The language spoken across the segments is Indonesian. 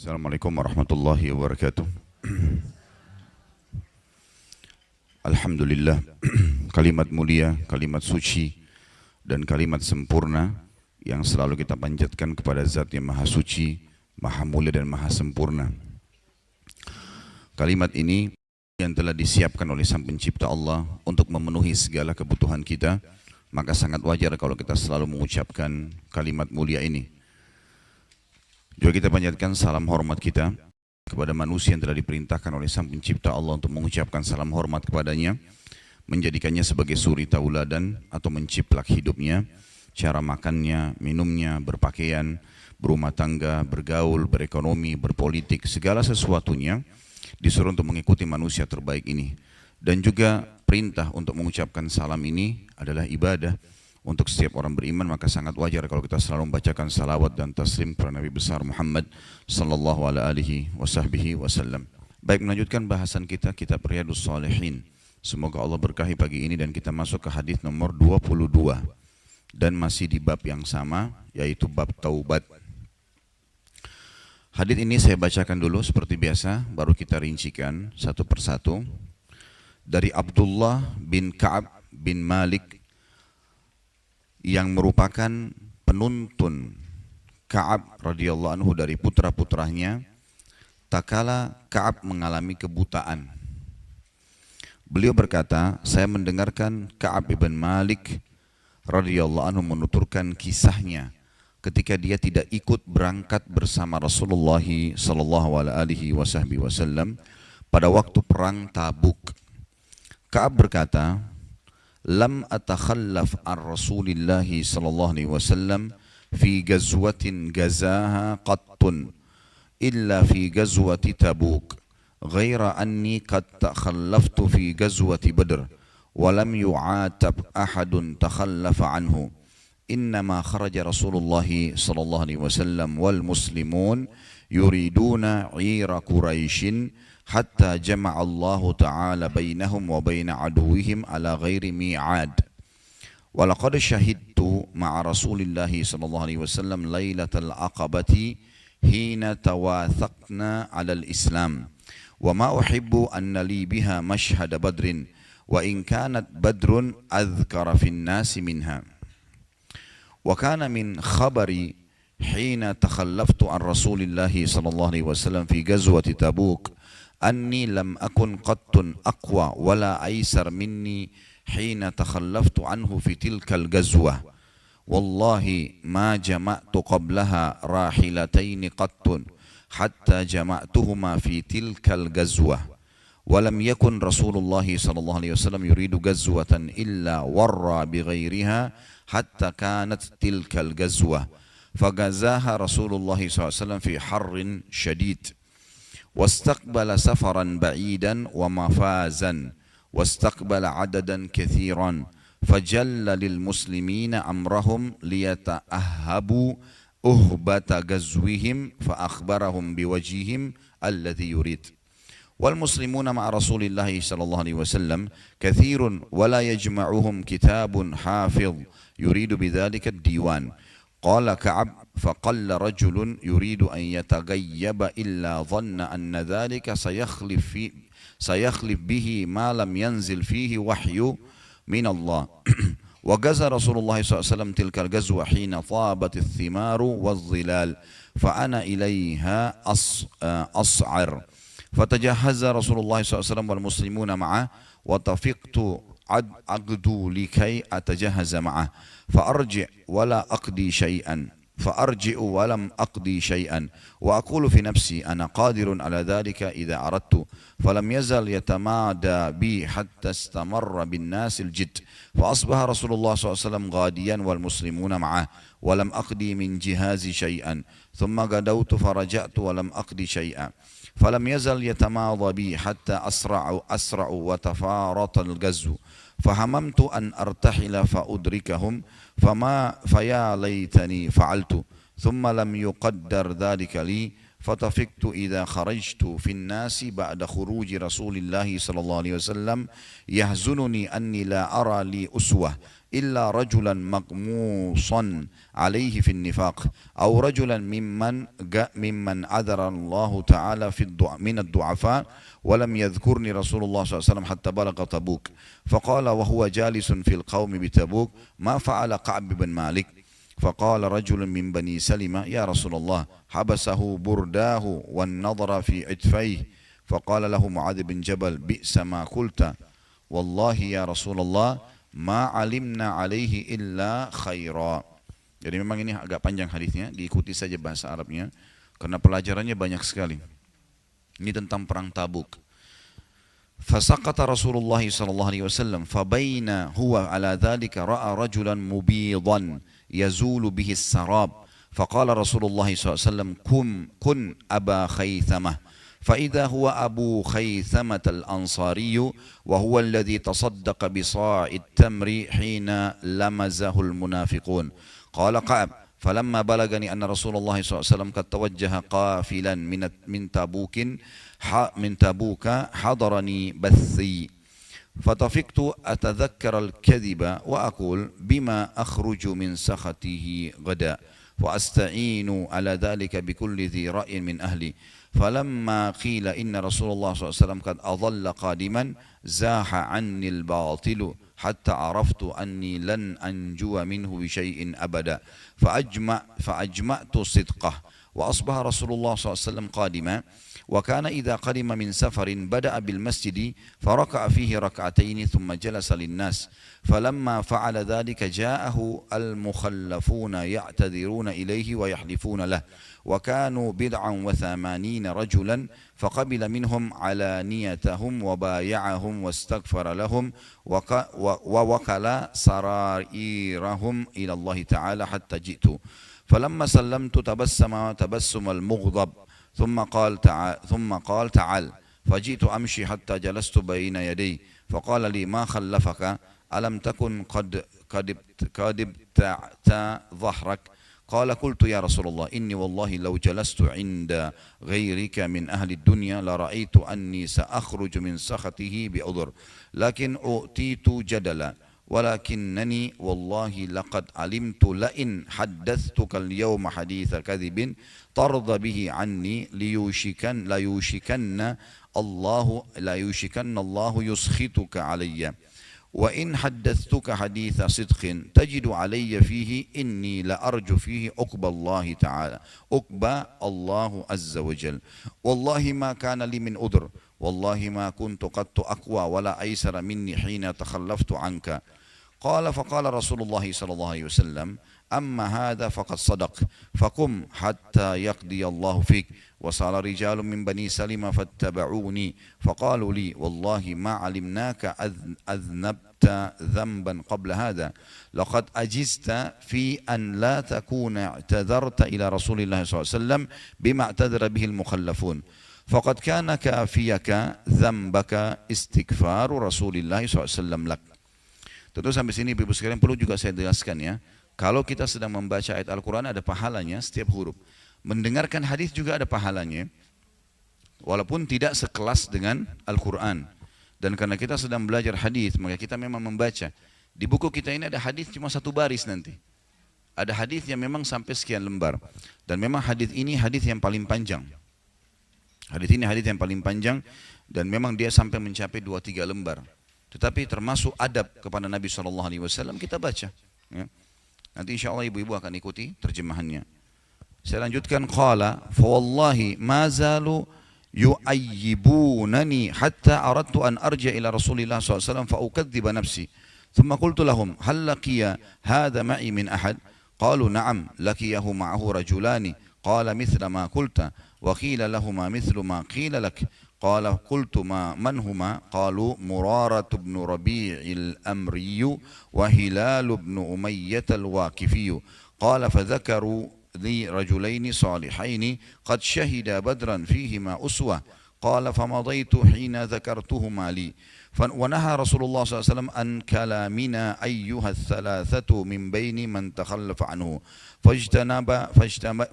Assalamualaikum warahmatullahi wabarakatuh. Alhamdulillah, kalimat mulia, kalimat suci, dan kalimat sempurna yang selalu kita panjatkan kepada Zat yang Maha Suci, Maha Mulia dan Maha Sempurna. Kalimat ini yang telah disiapkan oleh Sang Pencipta Allah untuk memenuhi segala kebutuhan kita, maka sangat wajar kalau kita selalu mengucapkan kalimat mulia ini. Juga kita panjatkan salam hormat kita kepada manusia yang telah diperintahkan oleh Sang Pencipta Allah untuk mengucapkan salam hormat kepadanya, menjadikannya sebagai suri tauladan atau menciplak hidupnya, cara makannya, minumnya, berpakaian, berumah tangga, bergaul, berekonomi, berpolitik, segala sesuatunya disuruh untuk mengikuti manusia terbaik ini. Dan juga perintah untuk mengucapkan salam ini adalah ibadah untuk setiap orang beriman, maka sangat wajar kalau kita selalu membacakan salawat dan taslim kepada Nabi besar Muhammad sallallahu alaihi wasallam. Baik, melanjutkan bahasan kita kitab Riyadhus Shalihin. Semoga Allah berkahi pagi ini dan kita masuk ke hadis nomor 22 dan masih di bab yang sama, yaitu bab taubat. Hadis ini saya bacakan dulu seperti biasa, baru kita rincikan satu persatu. Dari Abdullah bin Ka'ab bin Malik yang merupakan penuntun Ka'ab radhiyallahu anhu dari putra-putranya, tatkala Ka'ab mengalami kebutaan. Beliau berkata, saya mendengarkan Ka'ab bin Malik radhiyallahu anhu menuturkan kisahnya ketika dia tidak ikut berangkat bersama Rasulullah sallallahu alaihi wasallam pada waktu perang Tabuk. Ka'ab berkata, lam atakhallaf ar Rasulillah sallallahu alaihi wasallam fi ghazwatin gazaha qattun illa fi ghazwati Tabuk ghaira anni qad takhallaftu fi ghazwati Badr wa lam yu'atab ahadun takhallafa anhu innama kharaja Rasulullah sallallahu alaihi wasallam wal muslimun yuriduna 'ira Quraisyin hatta jama'a Allah Ta'ala bainahum wa baina aduwihim ala ghairi mi'ad. Wa laqad syahidtu ma'a Rasulillah sallallahu alaihi wasallam lailatal aqabati hina tawathaqna 'ala al-Islam. Wa ma uhibbu anna li biha mashhad badrin wa in kanat badrun adhkara fi an-nas minha. Wa kana min khabari hina takhallaftu an Rasulillah sallallahu alaihi wasallam fi ghazwati Tabuk أني لم أكن قط أقوى ولا أيسر مني حين تخلفت عنه في تلك الغزوة والله ما جمعت قبلها راحلتين قط حتى جمعتهما في تلك الغزوة ولم يكن رسول الله صلى الله عليه وسلم يريد غزوة إلا ورى بغيرها حتى كانت تلك الغزوة فغزاها رسول الله صلى الله عليه وسلم في حر شديد واستقبل سفرا بعيدا ومفازا واستقبل عددا كثيرا فجل للمسلمين أمرهم ليتأهبوا أهبة غزوهم فأخبرهم بوجههم الذي يريد والمسلمون مع رسول الله صلى الله عليه وسلم كثير ولا يجمعهم كتاب حافظ يريد بذلك الديوان قال كعب فقل رجل يريد أن يتغيب إلا ظن أن ذلك سيخلف به ما لم ينزل فيه وحي من الله وغزا رسول الله صلى الله عليه وسلم تلك الغزوة حين طابت الثمار والظلال فأنا إليها أصعر فتجهز رسول الله صلى الله عليه وسلم والمسلمون معه وتفقت أغدو لكي أتجهز معه فأرجع ولم أقضي شيئا وأقول في نفسي أنا قادر على ذلك إذا أردت فلم يزل يتمادى بي حتى استمر بالناس الجد فأصبح رسول الله صلى الله عليه وسلم غاديا والمسلمون معه ولم أقضي من جهازي شيئا ثم غدوت فرجعت ولم أقضي شيئا فلم يزل يتماضى بي حتى أسرع وتفارط الغزو فهممت أن أرتحل فأدركهم فيا ليتني فعلت ثم لم يقدر ذلك لي فطفقت إذا خرجت في الناس بعد خروج رسول الله صلى الله عليه وسلم يحزنني أني لا أرى لي أسوة إلا رجلا مقموصا عليه في النفاق أو رجلا ممن عذر الله تعالى من الضعفاء ولم يذكرني رسول الله صلى الله عليه وسلم حتى بلغ تبوك. فقال وهو جالس في القوم بتبوك ما فعل كعب بن مالك؟ فقال رجل من بني سلمة يا رسول الله حبسه برداه والنظر في عتفيه. فقال له معاذ بن جبل بئس ما قلت والله يا رسول الله ma alimna alaihi illa khaira. Jadi memang ini agak panjang hadisnya, diikuti saja bahasa Arabnya karena pelajarannya banyak sekali. Ini tentang perang Tabuk. Fasaqata Rasulullah sallallahu alaihi wasallam fabaina huwa ala dhalika ra'a rajulan mubidan yazulu bihi as-sarab. Faqala Rasulullah sallallahu alaihi wasallam kun aba khaythamah. فإذا هو أبو خيثمة الأنصاري وهو الذي تصدق بصاع التمر حين لمزه المنافقون. قال كعب فلما بلغني أن رسول الله صلى الله عليه وسلم قد توجه قافلا من تبوك حضرني بثي فطفقت أتذكر الكذب وأقول بما أخرج من سخطه غدا وأستعين على ذلك بكل ذي رأي من أهلي. فلما قيل إن رسول الله صلى الله عليه وسلم قد أضل قادما زاح عني الباطل حتى عرفت أني لن أنجو منه بشيء أبدا فأجمعت صدقه. وأصبح رسول الله صلى الله عليه وسلم قادما وكان إذا قدم من سفر بدأ بالمسجد فركع فيه ركعتين ثم جلس للناس. فلما فعل ذلك جاءه المخلفون يعتذرون إليه ويحلفون له وكانوا 89 رجلا فقبل منهم علانيتهم وبايعهم واستغفر لهم ووكل سرائرهم إلى الله تعالى حتى جئت. فلما سلمت تبسم المغضب ثم قال تعال. فجئت أمشي حتى جلست بين يدي فقال لي ما خلفك ألم تكن قد ابتعت ظهرك؟ قال قلت يا رسول الله إني والله لو جلست عند غيرك من أهل الدنيا لرأيت أني سأخرج من سخطه بعذر لكن أؤتيت جدلا ولكنني والله لقد علمت لئن حدثتك اليوم حديث كذب ترضى به عني لا يوشكن الله يسخطك علي وإن حدثتك حديث صدق تجد علي فيه إني لأرجو فيه عقبى الله تعالى عقبى الله عز وجل والله ما كان لي من عذر والله ما كنت قد أقوى ولا أيسر مني حين تخلفت عنك. فقال رسول الله صلى الله عليه وسلم أما هذا فقد صدق فقم حتى يقضي الله فيك. وصار رجال من بني سلمة فاتبعوني فقالوا لي والله ما علمناك أذنبت ذنبا قبل هذا لقد أجزت في أن لا تكون اعتذرت إلى رسول الله صلى الله عليه وسلم بما اعتذر به المخلفون فقد كان كافيك ذنبك استغفار رسول الله صلى الله عليه وسلم لك. Tentu sampai sini Ibu sekalian perlu juga saya jelaskan ya. Kalau kita sedang membaca ayat Al-Quran ada pahalanya setiap huruf. Mendengarkan hadis juga ada pahalanya. Walaupun tidak sekelas dengan Al-Quran. Dan karena kita sedang belajar hadis, maka kita memang membaca. Di buku kita ini ada hadis cuma satu baris nanti. Ada hadis yang memang sampai sekian lembar. Dan memang hadis ini hadis yang paling panjang. Hadis ini hadis yang paling panjang dan memang dia sampai mencapai 2-3 lembar. Tetapi termasuk adab kepada Nabi SAW kita baca. Ya. Nanti insya Allah ibu-ibu akan ikuti terjemahannya. Saya lanjutkan. Qala fawallahi ma zalu yu'ayyibunani hatta aradtu an arja ila Rasulillah SAW fa'ukadziba nafsi. Thumma qultu lahum hal laqiya hadha ma'i min ahad? Qalu na'am laqiyahu ma'ahu rajulani. Qala mithla ma qulta wa qila lahuma mithlu ma qila lak. قال قلت من هما؟ قالوا مرارة بن ربيع الأمري وهلال بن أمية الواقفي. قال فذكروا لي رجلين صالحين قد شهدا بدرا فيهما أسوة. قال فمضيت حين ذكرتهما لي. ونهى رسول الله صلى الله عليه وسلم عن كلامنا أيها الثلاثة من بين من تخلف عنه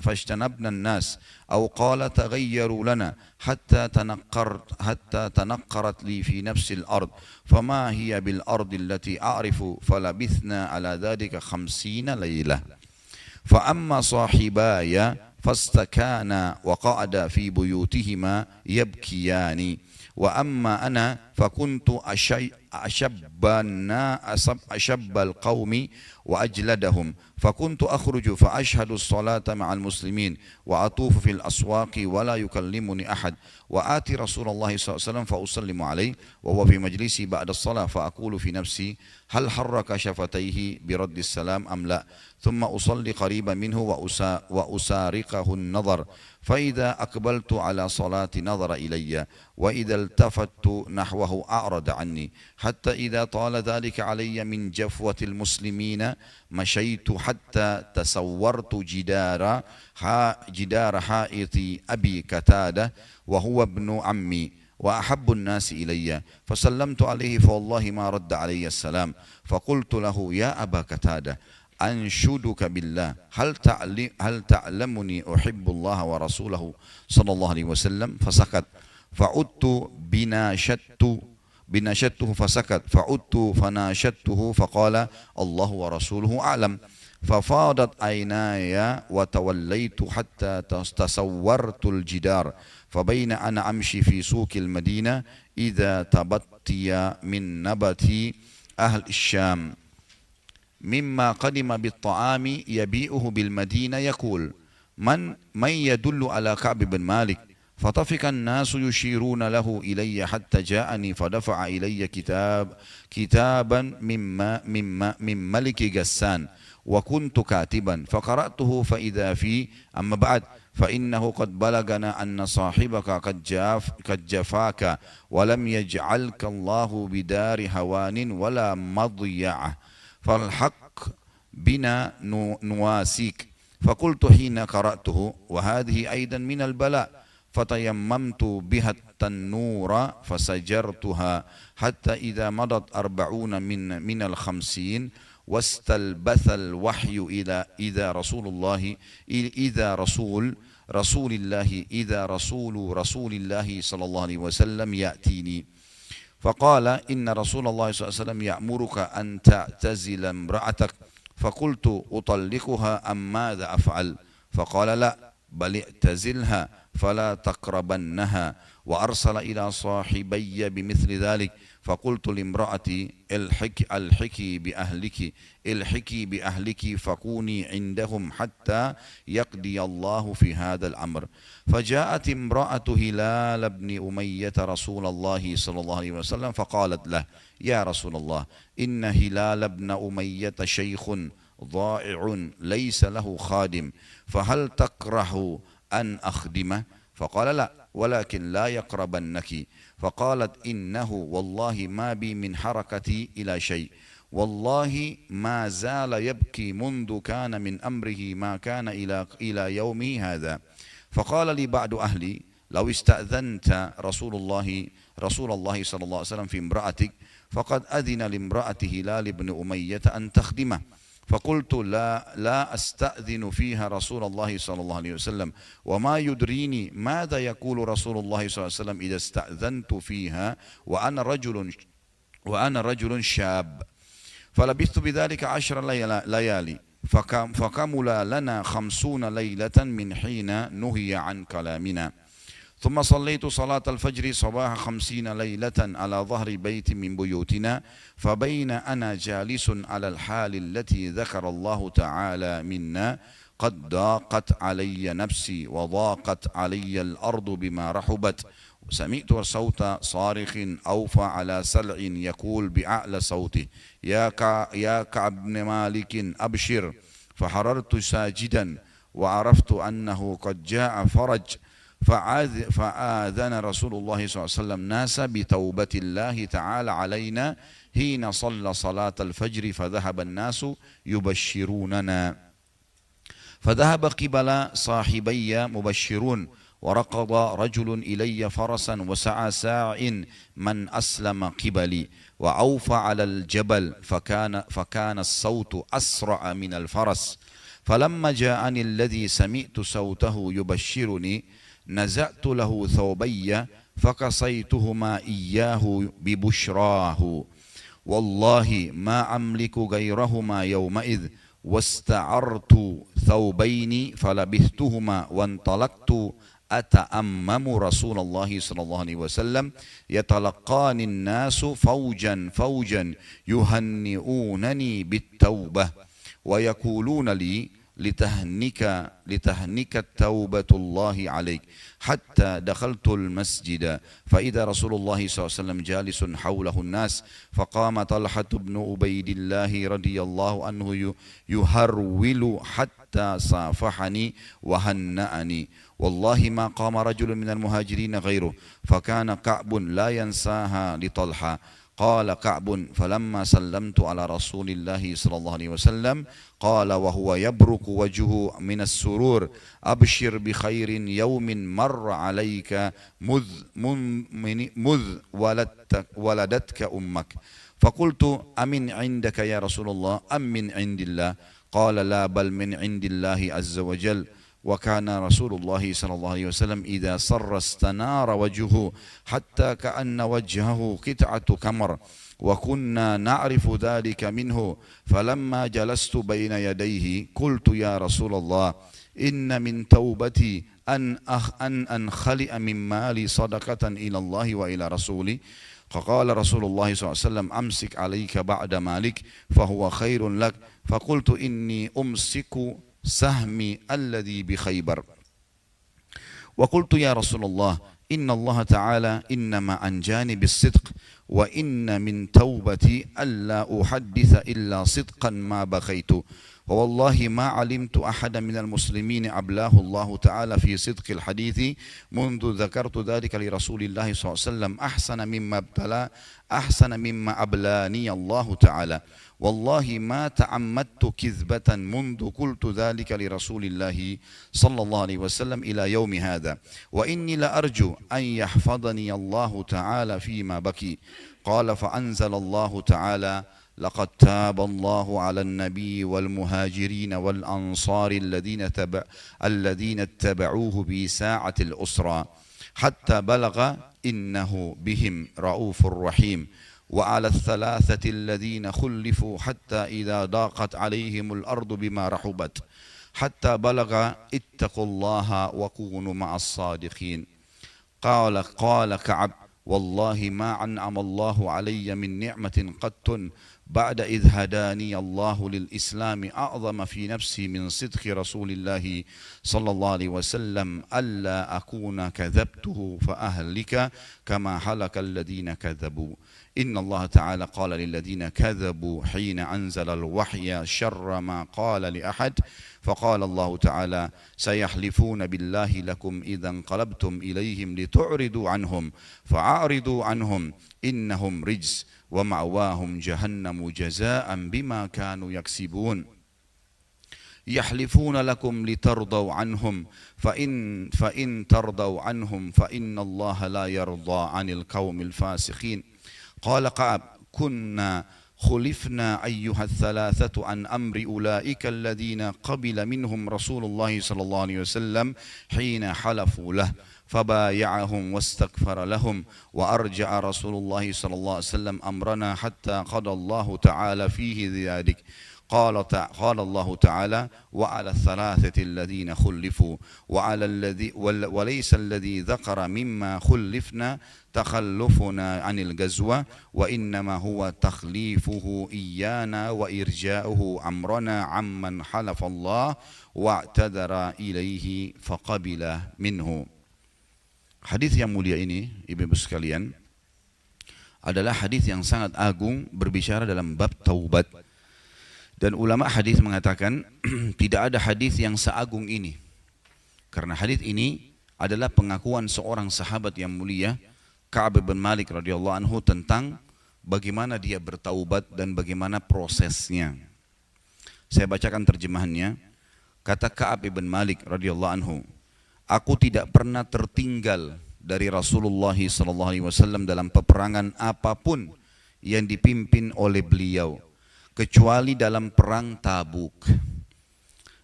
فاجتنبنا الناس، أو قال تغيروا لنا حتى تنقرت لي في نفس الأرض فما هي بالأرض التي أعرف، فلبثنا على ذلك 50 ليلة. فأما صاحباي فاستكانا وقعدا في بيوتهما يبكيان، وأما أنا فكنت أشب القوم وأجلدهم، فكنت أخرج فأشهد الصلاة مع المسلمين وأطوف في الأسواق ولا يكلمني أحد، وآتي رسول الله صلى الله عليه وسلم فأسلم عليه وهو في مجلسي بعد الصلاة، فأقول في نفسي هل حرك شفتيه برد السلام أم لا، ثم أصلي قريبا منه وأسارقه النظر، فإذا أقبلت على صلاة نظر إلي، وإذا التفت نحوه أعرض عني، حتى إذا طال ذلك علي من جفوة المسلمين مشيت حتى تسورت جدار حائط أبي قتادة وهو ابن عمي وأحب الناس إلي، فسلمت عليه فوالله ما رد علي السلام، فقلت له يا أبا قتادة أنشدك بالله هل تعلمني أحب الله ورسوله صلى الله عليه وسلم، فسكت، فعدت بناشدته فسكت، فعدت فناشدته فقال الله ورسوله أعلم، ففاضت عيناي وتوليت حتى تسورت الجدار، فبين أنا أمشي في سوق المدينة إذا تبطي من نبت أهل الشام مما قدم بالطعام يبيئه بالمدينة يقول من يدل على كعب بن مالك، فطفق الناس يشيرون له إلي حتى جاءني فدفع إلي كتابا من ملك غسان، وكنت كاتبا فقرأته فإذا فيه أما بعد فإنه قد بلغنا أن صاحبك قد جفاك ولم يجعلك الله بدار هوان ولا مضيعة، فالحق بنا نواسيك. فقلت حين قرأته وهذه أيضا من البلاء، فتيممت بها التنور فسجرتها حتى إذا مضت 40 من 50 واستلبث الوحي إذا رسول الله صلى الله عليه وسلم يأتيني، فقال إن رسول الله صلى الله عليه وسلم يأمرك أن تعتزل امرأتك، فقلت أطلقها أم ماذا أفعل، فقال لا بل اعتزلها فلا تقربنها، وأرسل إلى صاحبي بمثل ذلك، فقلت لامرأتي الحكي بأهلك فكوني عندهم حتى يقضي الله في هذا الأمر، فجاءت امرأة هلال بن أمية رسول الله صلى الله عليه وسلم فقالت له يا رسول الله إن هلال بن أمية شيخ ضائع ليس له خادم، فهل تكره أن أخدمه، فقال لا ولكن لا يقربنك، فقالت إنه والله ما بي من حركتي إلى شيء، والله ما زال يبكي منذ كان من أمره ما كان إلى يومه هذا، فقال لي بعض أهلي لو استأذنت رسول الله صلى الله عليه وسلم في امرأتك فقد أذن لامرأة هلال بن أمية أن تخدمه، فقلت لا أستأذن فيها رسول الله صلى الله عليه وسلم، وما يدريني ماذا يقول رسول الله صلى الله عليه وسلم إذا استأذنت فيها وأنا رجل شاب، فلبثت بذلك 10 ليالي، فكمل لنا 50 ليلة من حين نهي عن كلامنا، ثم صليت صلاة الفجر صباح 50 ليلة على ظهر بيت من بيوتنا، فبين أنا جالس على الحال التي ذكر الله تعالى منا قد ضاقت علي نفسي وضاقت علي الأرض بما رحبت، سمعت صوت صارخ أوفى على سلع يقول بأعلى صوته يا كعب بن مالك أبشر، فحررت ساجدا وعرفت أنه قد جاء فرج، فآذن رسول الله صلى الله عليه وسلم ناس بتوبة الله تعالى علينا حين صلى صلاة الفجر، فذهب الناس يبشروننا، فذهب قبل صاحبي مبشرون وركض رجل إلي فرسا وسعى ساع من أسلم قبلي وأوفى على الجبل فكان الصوت أسرع من الفرس فلما جاءني الذي سمعت صوته يبشرني نزعت له ثوبي فقصيتهما إياه ببشراه والله ما أملك غيرهما يومئذ واستعرت ثوبين فلبثتهما وانطلقت أتأمم رسول الله صلى الله عليه وسلم يتلقاني الناس فوجا فوجا يهنئونني بالتوبة ويقولون لي لتهنك توبة الله عليك حتى دخلت المسجد فإذا رسول الله صلى الله عليه وسلم جالس حوله الناس فقام طلحة بن عبيد الله رضي الله عنه يهرول حتى صافحني وهنأني والله ما قام رجل من المهاجرين غيره فكان كعب لا ينساها لطلحة قال كعب فلما سلمت على رسول الله صلى الله عليه وسلم قال وهو يبرق وجهه من السرور أبشر بخير يوم مر عليك مذ ولدتك أمك فقلت أمن عندك يا رسول الله أم من عند الله قال لا بل من عند الله عز وجل وكان رسول الله صلى الله عليه وسلم إذا صر استنار وجهه حتى كأن وجهه قطعة كمر وكنا نعرف ذلك منه فلما جلست بين يديه قلت يا رسول الله إن من توبتي أن أنخلئ من مالي صدقة إلى الله وإلى رسوله فقال رسول الله صلى الله عليه وسلم أمسك عليك بعد مالك فهو خير لك فقلت إني أمسك سهمي الذي بخيبر وقلت يا رسول الله إن الله تعالى إنما أنجاني بالصدق وإن من توبتي ألا أحدث إلا صدقا ما بقيت ووالله ما علمت أحدا من المسلمين أبلاه الله تعالى في صدق الحديث منذ ذكرت ذلك لرسول الله صلى الله عليه وسلم أحسن مما أبلاني الله تعالى والله ما تعمدت كذبة منذ قلت ذلك لرسول الله صلى الله عليه وسلم إلى يوم هذا وإني لأرجو أن يحفظني الله تعالى فيما بقي قال فأنزل الله تعالى لقد تاب الله على النبي والمهاجرين والأنصار الذين اتبعوه بساعة الأسرى حتى بلغ إنه بهم رؤوف رحيم وعلى الثلاثة الذين خلفوا حتى إذا ضاقت عليهم الأرض بما رحبت حتى بلغ اتقوا الله وكونوا مع الصادقين قال كعب والله ما أنعم الله علي من نعمة قط بعد إذ هداني الله للإسلام أعظم في نفسي من صدق رسول الله صلى الله عليه وسلم ألا أكون كذبته فأهلك كما هلك الذين كذبوا إن الله تعالى قال للذين كذبوا حين أنزل الوحي شر ما قال لأحد فقال الله تعالى سيحلفون بالله لكم إذا انقلبتم إليهم لتعرضوا عنهم فأعرضوا عنهم إنهم رجس ومأواهم جهنم جزاء بما كانوا يكسبون يحلفون لكم لترضوا عنهم فإن ترضوا عنهم فإن الله لا يرضى عن القوم الفاسقين قال كعب كنا خلفنا أيها الثلاثة عن أمر أولئك الذين قبل منهم رسول الله صلى الله عليه وسلم حين حلفوا له فبايعهم واستغفر لهم وأرجع رسول الله صلى الله عليه وسلم أمرنا حتى قضى الله تعالى فيه ذلك قال الله تعالى وعلى الثلاثة الذين خلفوا وليس الذي ذكر مما خلفنا تخلفنا عن الغزوة وإنما هو تخليفه إيانا وإرجاؤه أمرنا عمن حلف الله واعتذر إليه فقبل منه. Hadis yang mulia ini, ibu-ibu sekalian, adalah hadis yang sangat agung berbicara dalam bab taubat. Dan ulama hadis mengatakan tidak ada hadis yang seagung ini. Karena hadis ini adalah pengakuan seorang sahabat yang mulia, Ka'ab bin Malik radhiyallahu anhu, tentang bagaimana dia bertaubat dan bagaimana prosesnya. Saya bacakan terjemahannya. Kata Ka'ab bin Malik radhiyallahu anhu, aku tidak pernah tertinggal dari Rasulullah SAW dalam peperangan apapun yang dipimpin oleh beliau, kecuali dalam perang Tabuk.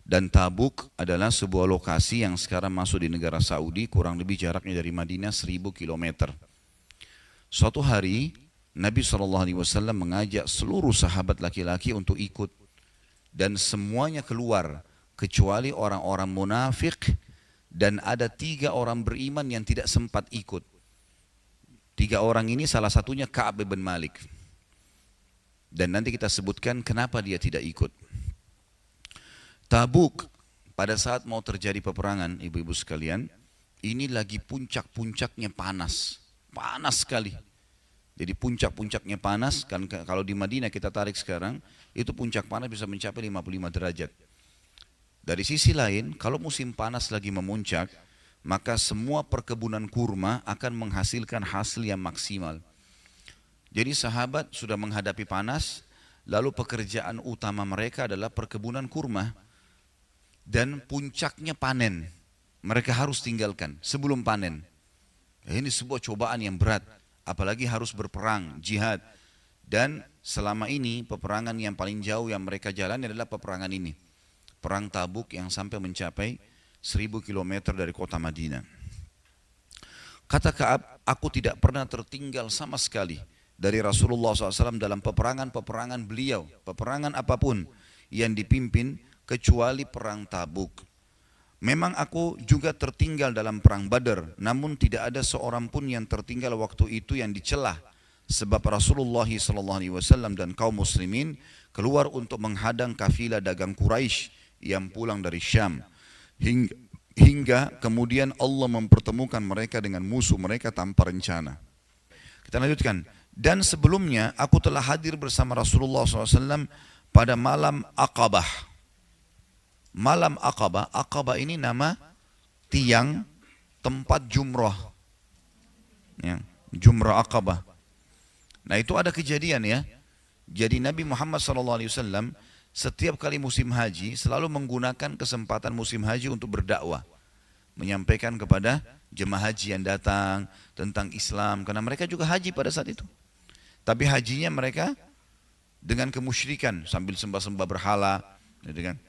Dan Tabuk adalah sebuah lokasi yang sekarang masuk di negara Saudi, kurang lebih jaraknya dari Madinah 1000 km. Suatu hari Nabi SAW mengajak seluruh sahabat laki-laki untuk ikut, dan semuanya keluar kecuali orang-orang munafik, dan ada 3 orang beriman yang tidak sempat ikut. 3 orang ini salah satunya Ka'ab bin Malik, dan nanti kita sebutkan kenapa dia tidak ikut. Tabuk pada saat mau terjadi peperangan, ibu-ibu sekalian, ini lagi puncak-puncaknya panas, panas sekali. Jadi puncak-puncaknya panas, kan kalau di Madinah kita tarik sekarang, itu puncak panas bisa mencapai 55 derajat. Dari sisi lain, kalau musim panas lagi memuncak, maka semua perkebunan kurma akan menghasilkan hasil yang maksimal. Jadi sahabat sudah menghadapi panas, lalu pekerjaan utama mereka adalah perkebunan kurma. Dan puncaknya panen, mereka harus tinggalkan sebelum panen. Ini sebuah cobaan yang berat, apalagi harus berperang, jihad. Dan selama ini peperangan yang paling jauh yang mereka jalani adalah peperangan ini, perang Tabuk yang sampai mencapai 1000 km dari kota Madinah. Kata Ka'ab, aku tidak pernah tertinggal sama sekali dari Rasulullah SAW dalam peperangan-peperangan beliau, peperangan apapun yang dipimpin, kecuali perang Tabuk. Memang aku juga tertinggal dalam perang Badar, namun tidak ada seorang pun yang tertinggal waktu itu yang dicelah, sebab Rasulullah SAW dan kaum muslimin keluar untuk menghadang kafilah dagang Quraisy yang pulang dari Syam, hingga kemudian Allah mempertemukan mereka dengan musuh mereka tanpa rencana. Kita lanjutkan. Dan sebelumnya aku telah hadir bersama Rasulullah SAW pada malam Aqabah. Malam Aqabah, Aqabah ini nama tiang tempat jumrah, ya, jumrah Aqabah. Nah itu ada kejadian ya. Jadi Nabi Muhammad SAW setiap kali musim haji selalu menggunakan kesempatan musim haji untuk berdakwah, menyampaikan kepada jemaah haji yang datang tentang Islam, karena mereka juga haji pada saat itu. Tapi hajinya mereka dengan kemusyrikan sambil sembah-sembah berhala, gitu kan.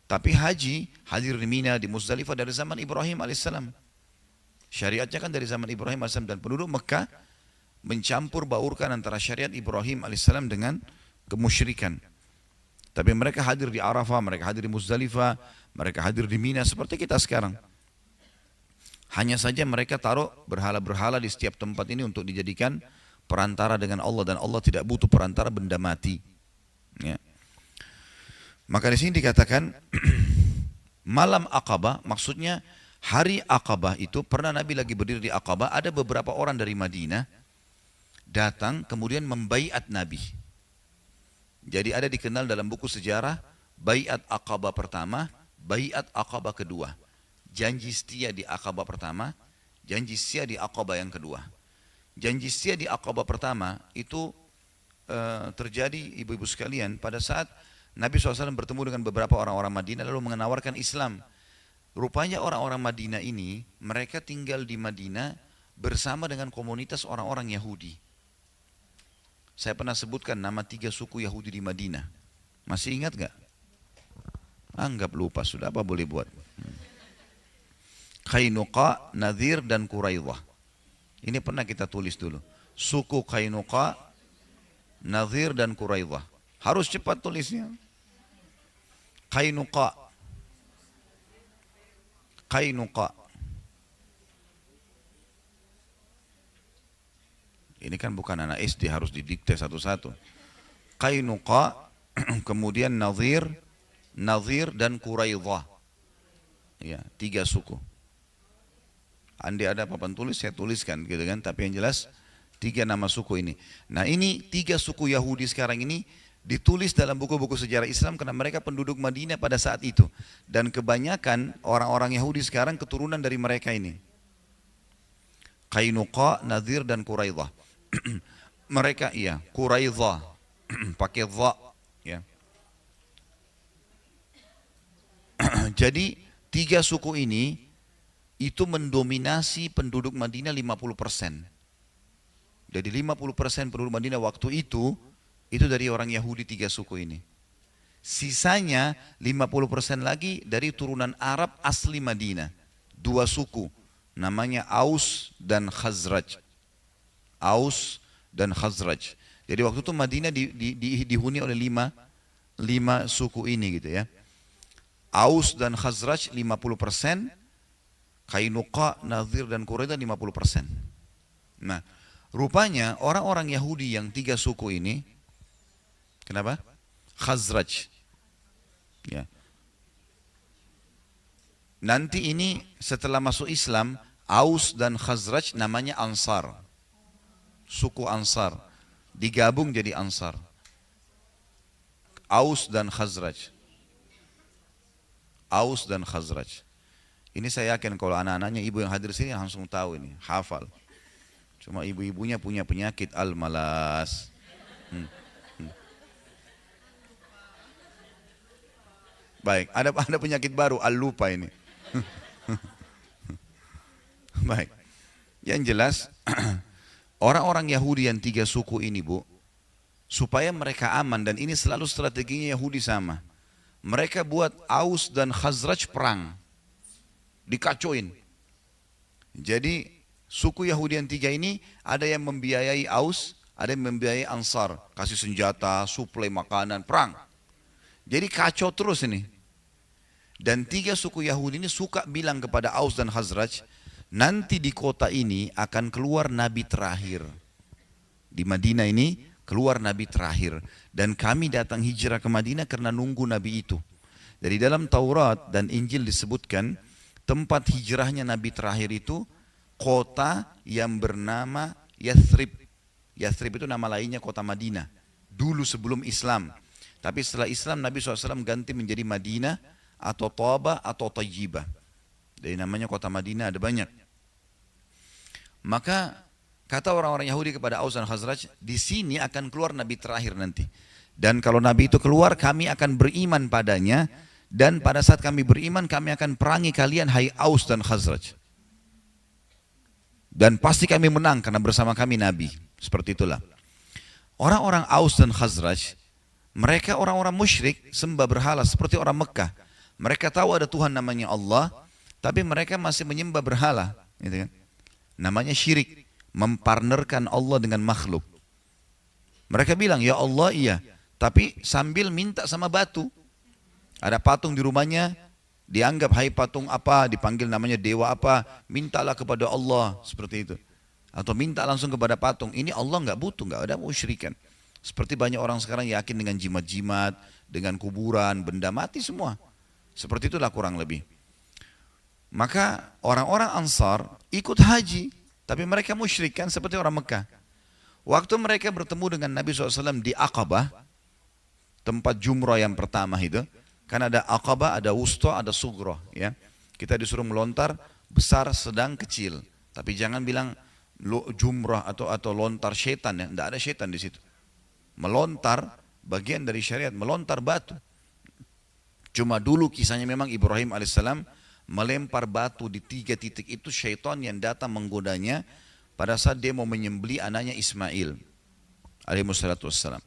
Tapi haji hadir di Mina, di Muzdalifah dari zaman Ibrahim alaihissalam. Syariatnya kan dari zaman Ibrahim alaihissalam, dan penduduk Mekah mencampur baurkan antara syariat Ibrahim alaihissalam dengan kemusyrikan. Tapi mereka hadir di Arafah, mereka hadir di Muzdalifah, mereka hadir di Mina seperti kita sekarang. Hanya saja mereka taruh berhala-berhala di setiap tempat ini untuk dijadikan perantara dengan Allah, dan Allah tidak butuh perantara benda mati. Ya. Maka di sini dikatakan malam Aqabah, maksudnya hari Aqabah itu pernah Nabi lagi berdiri di Aqabah, ada beberapa orang dari Madinah datang kemudian membaiat Nabi. Jadi ada dikenal dalam buku sejarah baiat Aqabah pertama, baiat Aqabah kedua. Janji setia di Aqabah pertama, janji setia di Aqabah yang kedua. Janji setia di Aqabah pertama itu terjadi ibu-ibu sekalian pada saat Nabi SAW bertemu dengan beberapa orang-orang Madinah lalu menawarkan Islam. Rupanya orang-orang Madinah ini, mereka tinggal di Madinah bersama dengan komunitas orang-orang Yahudi. Saya pernah sebutkan nama 3 suku Yahudi di Madinah. Masih ingat gak? Anggap lupa, sudah apa boleh buat. Qainuqa, Nadhir, dan Quraidah. Ini pernah kita tulis dulu. Suku Qainuqa, Nadhir, dan Quraidah. Harus cepat tulisnya. Qainuqa. Qainuqa. Ini kan bukan anak SD, harus didikte satu-satu. Qainuqa, kemudian Nadhir, dan Quraidah. Ya, 3 suku. Andai ada papan tulis, saya tuliskan gitu kan. Tapi yang jelas 3 nama suku ini. Nah ini 3 suku Yahudi sekarang ini ditulis dalam buku-buku sejarah Islam karena mereka penduduk Madinah pada saat itu. Dan kebanyakan orang-orang Yahudi sekarang keturunan dari mereka ini. Qainuqa, Nadhir, dan Quraidah. Mereka iya, Quraidah pakai dha ya. Jadi 3 suku ini itu mendominasi penduduk Madinah 50%. Jadi 50% penduduk Madinah waktu itu dari orang Yahudi 3 suku ini. Sisanya 50% lagi dari turunan Arab asli Madinah. 2 suku, namanya Aus dan Khazraj. Aus dan Khazraj. Jadi waktu itu Madinah dihuni oleh 5 suku ini gitu ya. Aus dan Khazraj 50%, Kainuqa, Nadir dan Quraidah 50%. Nah, rupanya orang-orang Yahudi yang 3 suku ini, kenapa? Khazraj. Ya. Nanti ini setelah masuk Islam, Aus dan Khazraj namanya Ansar. Suku Ansar. Digabung jadi Ansar. Aus dan Khazraj. Aus dan Khazraj. Ini saya yakin kalau anak-anaknya ibu yang hadir sini langsung tahu ini, hafal. Cuma ibu-ibunya punya penyakit al-malas. Baik, ada penyakit baru, al-lupa ini. Baik, yang jelas orang-orang Yahudi yang 3 suku ini Bu, supaya mereka aman, dan ini selalu strateginya Yahudi sama. Mereka buat Aus dan Khazraj perang, dikacoin. Jadi suku Yahudi yang 3 ini ada yang membiayai Aus, ada yang membiayai Ansar, kasih senjata, suplai makanan, perang. Jadi kacau terus ini. Dan 3 suku Yahudi ini suka bilang kepada Aus dan Khazraj, nanti di kota ini akan keluar nabi terakhir. Di Madinah ini keluar nabi terakhir. Dan kami datang hijrah ke Madinah karena nunggu nabi itu. Dari dalam Taurat dan Injil disebutkan, tempat hijrahnya nabi terakhir itu kota yang bernama Yathrib. Yathrib itu nama lainnya kota Madinah. Dulu sebelum Islam. Tapi setelah Islam Nabi SAW ganti menjadi Madinah atau Taba atau Tayyibah. Dari namanya kota Madinah ada banyak. Maka kata orang-orang Yahudi kepada Aus dan Khazraj, di sini akan keluar nabi terakhir nanti. Dan kalau nabi itu keluar, kami akan beriman padanya. Dan pada saat kami beriman, kami akan perangi kalian, hai Aus dan Khazraj. Dan pasti kami menang karena bersama kami nabi. Seperti itulah. Orang-orang Aus dan Khazraj, mereka orang-orang musyrik, sembah berhala seperti orang Mekah. Mereka tahu ada Tuhan namanya Allah, tapi mereka masih menyembah berhala, gitu kan? Namanya syirik, mempartnerkan Allah dengan makhluk. Mereka bilang, ya Allah iya, tapi sambil minta sama batu. Ada patung di rumahnya, dianggap hai patung apa, dipanggil namanya dewa apa, mintalah kepada Allah, seperti itu. Atau minta langsung kepada patung. Ini Allah nggak butuh, nggak ada musyrikan. Seperti banyak orang sekarang yakin dengan jimat-jimat, dengan kuburan, benda mati semua. Seperti itulah kurang lebih. Maka orang-orang Ansar ikut haji, tapi mereka musyrik kan seperti orang Mekah. Waktu mereka bertemu dengan Nabi SAW di Aqabah, tempat jumrah yang pertama itu, kan ada Aqabah, ada Wusta, ada Sughra. Ya. Kita disuruh melontar besar, sedang, kecil. Tapi jangan bilang jumrah atau lontar setan, ya. Tidak ada setan di situ. Melontar bagian dari syariat, melontar batu. Cuma dulu kisahnya memang Ibrahim alaihissalam melempar batu di 3 titik itu, syaitan yang datang menggodanya pada saat dia mau menyembelih anaknya Ismail alaihissalam.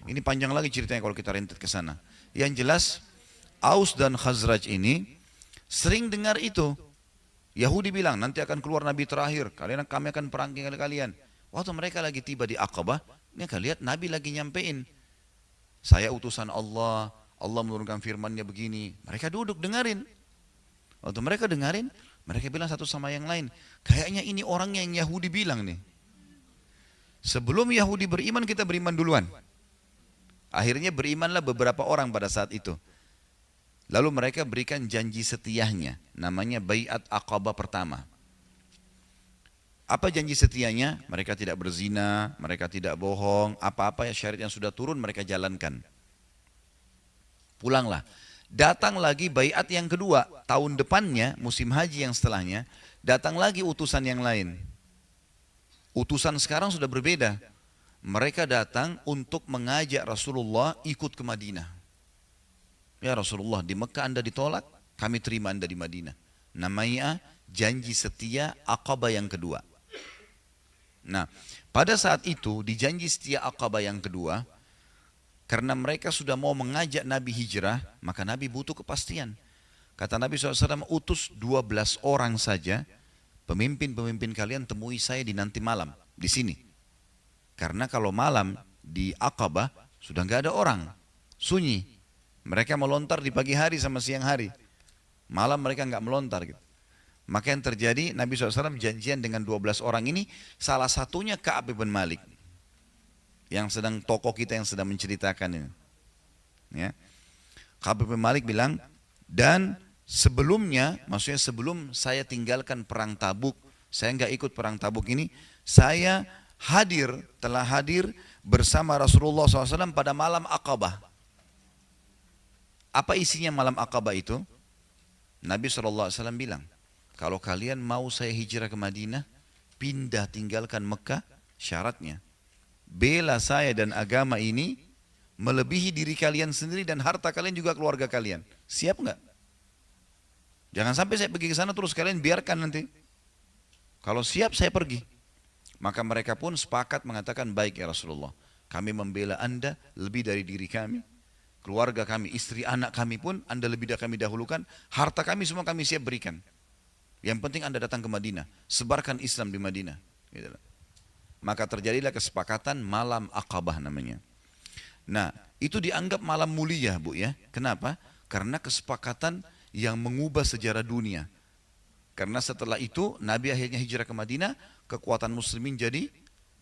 Ini panjang lagi ceritanya kalau kita rentet ke sana. Yang jelas Aus dan Khazraj ini sering dengar itu. Yahudi bilang nanti akan keluar nabi terakhir, kami akan perang dengan kalian. Waktu mereka lagi tiba di Aqabah, mereka lihat Nabi lagi nyampein, saya utusan Allah, Allah menurunkan firman-Nya begini. Mereka duduk dengerin. Waktu mereka dengerin, mereka bilang satu sama yang lain, kayaknya ini orang yang Yahudi bilang nih. Sebelum Yahudi beriman, kita beriman duluan. Akhirnya berimanlah beberapa orang pada saat itu. Lalu mereka berikan janji setianya, namanya Baiat Aqabah pertama. Apa janji setianya? Mereka tidak berzina, mereka tidak bohong, apa-apa ya syariat yang sudah turun mereka jalankan. Pulanglah. Datang lagi baiat yang kedua, tahun depannya, musim haji yang setelahnya, datang lagi utusan yang lain. Utusan sekarang sudah berbeda. Mereka datang untuk mengajak Rasulullah ikut ke Madinah. Ya Rasulullah, di Mekah Anda ditolak, kami terima Anda di Madinah. Namanya janji setia Aqabah yang kedua. Nah, pada saat itu di janji setia Aqabah yang kedua, karena mereka sudah mau mengajak Nabi hijrah, maka Nabi butuh kepastian. Kata Nabi SAW, utus 12 orang saja, pemimpin-pemimpin kalian temui saya di nanti malam, di sini. Karena kalau malam di Aqabah sudah nggak ada orang, sunyi. Mereka melontar di pagi hari sama siang hari. Malam mereka nggak melontar gitu. Maka yang terjadi, Nabi SAW janjian dengan 12 orang ini, salah satunya Ka'ab bin Malik. Yang sedang tokoh kita yang sedang menceritakan ini. Ya. Ka'ab bin Malik bilang, dan sebelumnya, maksudnya sebelum saya tinggalkan perang Tabuk, saya nggak ikut perang Tabuk ini, saya telah hadir bersama Rasulullah SAW pada malam Aqabah. Apa isinya malam Aqabah itu? Nabi SAW bilang, kalau kalian mau saya hijrah ke Madinah, pindah tinggalkan Mekah, syaratnya bela saya dan agama ini melebihi diri kalian sendiri dan harta kalian juga keluarga kalian. Siap nggak? Jangan sampai saya pergi ke sana terus kalian biarkan nanti. Kalau siap saya pergi. Maka mereka pun sepakat mengatakan, baik ya Rasulullah, kami membela Anda lebih dari diri kami, keluarga kami, istri anak kami pun Anda lebih kami dahulukan, harta kami semua kami siap berikan. Yang penting Anda datang ke Madinah, sebarkan Islam di Madinah. Gitu. Maka terjadilah kesepakatan malam Aqabah namanya. Nah, itu dianggap malam mulia, Bu ya. Kenapa? Karena kesepakatan yang mengubah sejarah dunia. Karena setelah itu Nabi akhirnya hijrah ke Madinah, kekuatan muslimin jadi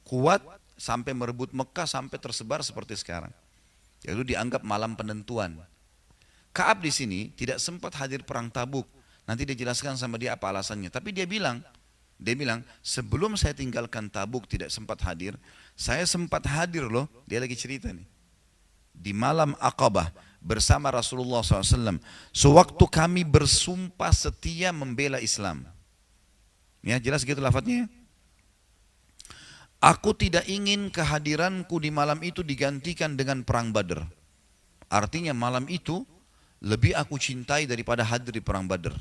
kuat sampai merebut Mekah sampai tersebar seperti sekarang. Itu dianggap malam penentuan. Ka'ab di sini tidak sempat hadir perang Tabuk. Nanti dia jelaskan sama dia apa alasannya. Tapi dia bilang, sebelum saya tinggalkan Tabuk tidak sempat hadir, saya sempat hadir loh. Dia lagi cerita nih. Di malam Aqabah bersama Rasulullah SAW. Sewaktu kami bersumpah setia membela Islam. Ya jelas gitu lafadznya. Aku tidak ingin kehadiranku di malam itu digantikan dengan perang Badr. Artinya malam itu lebih aku cintai daripada hadir di perang Badr.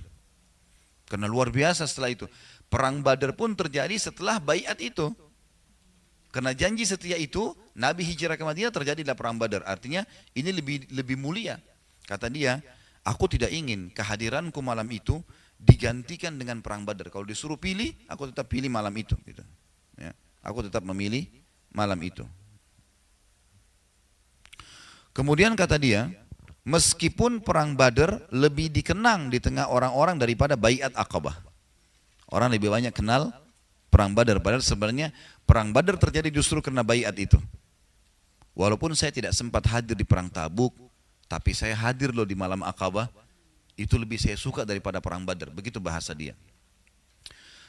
Karena luar biasa setelah itu. Perang Badr pun terjadi setelah baiat itu. Karena janji setia itu, Nabi hijrah ke Madinah terjadilah perang Badr. Artinya ini lebih mulia. Kata dia, aku tidak ingin kehadiranku malam itu digantikan dengan perang Badr. Kalau disuruh pilih, aku tetap pilih malam itu. Gitu. Ya. Aku tetap memilih malam itu. Kemudian kata dia, meskipun perang Badr lebih dikenang di tengah orang-orang daripada baiat Aqabah. Orang lebih banyak kenal perang Badr, padahal sebenarnya perang Badr terjadi justru karena baiat itu. Walaupun saya tidak sempat hadir di perang Tabuk, tapi saya hadir loh di malam Aqabah, itu lebih saya suka daripada perang Badr, begitu bahasa dia.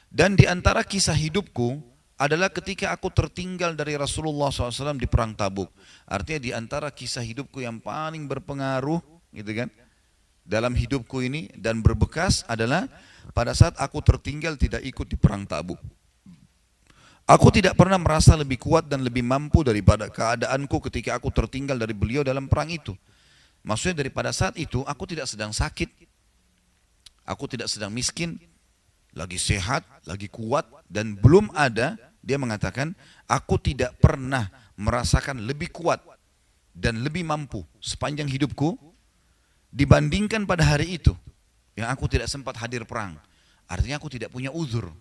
Dan di antara kisah hidupku adalah ketika aku tertinggal dari Rasulullah SAW di perang Tabuk. Artinya di antara kisah hidupku yang paling berpengaruh, gitu kan, dalam hidupku ini dan berbekas adalah pada saat aku tertinggal tidak ikut di perang Tabuk. Aku tidak pernah merasa lebih kuat dan lebih mampu daripada keadaanku ketika aku tertinggal dari beliau dalam perang itu. Maksudnya daripada saat itu aku tidak sedang sakit, aku tidak sedang miskin, lagi sehat, lagi kuat, dan belum ada. Dia mengatakan, aku tidak pernah merasakan lebih kuat dan lebih mampu sepanjang hidupku dibandingkan pada hari itu yang aku tidak sempat hadir perang. Artinya aku tidak punya uzur.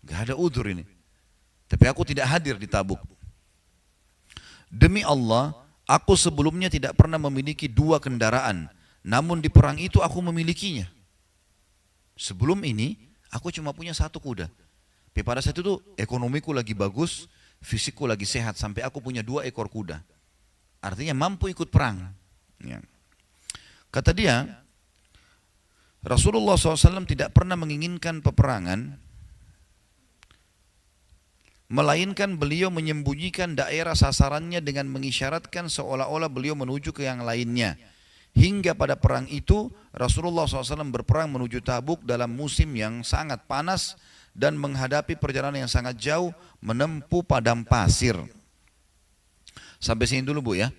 Gak ada uzur ini. Tapi aku tidak hadir di Tabuk. Demi Allah, aku sebelumnya tidak pernah memiliki 2 kendaraan. Namun di perang itu aku memilikinya. Sebelum ini, aku cuma punya 1 kuda. Tapi pada saat itu ekonomiku lagi bagus, fisikku lagi sehat, sampai aku punya 2 ekor kuda. Artinya mampu ikut perang. Ya. Kata dia, Rasulullah SAW tidak pernah menginginkan peperangan, melainkan beliau menyembunyikan daerah sasarannya dengan mengisyaratkan seolah-olah beliau menuju ke yang lainnya. Hingga pada perang itu Rasulullah SAW berperang menuju Tabuk dalam musim yang sangat panas dan menghadapi perjalanan yang sangat jauh menempuh padang pasir. Sampai sini dulu Bu ya.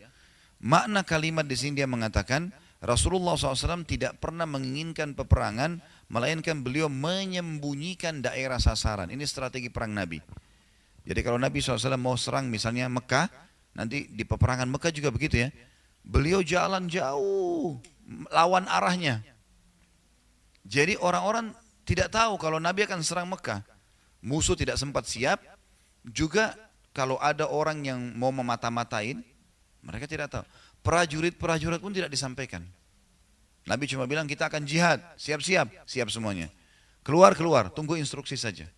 Makna kalimat di sini dia mengatakan Rasulullah SAW tidak pernah menginginkan peperangan melainkan beliau menyembunyikan daerah sasaran. Ini strategi perang Nabi. Jadi kalau Nabi SAW mau serang misalnya Mekah, nanti di peperangan Mekah juga begitu ya. Beliau jalan jauh, lawan arahnya. Jadi orang-orang tidak tahu kalau Nabi akan serang Mekah. Musuh tidak sempat siap. Juga kalau ada orang yang mau memata-matain, mereka tidak tahu. Prajurit-prajurit pun tidak disampaikan. Nabi cuma bilang kita akan jihad, siap-siap, siap semuanya. Keluar-keluar, tunggu instruksi saja.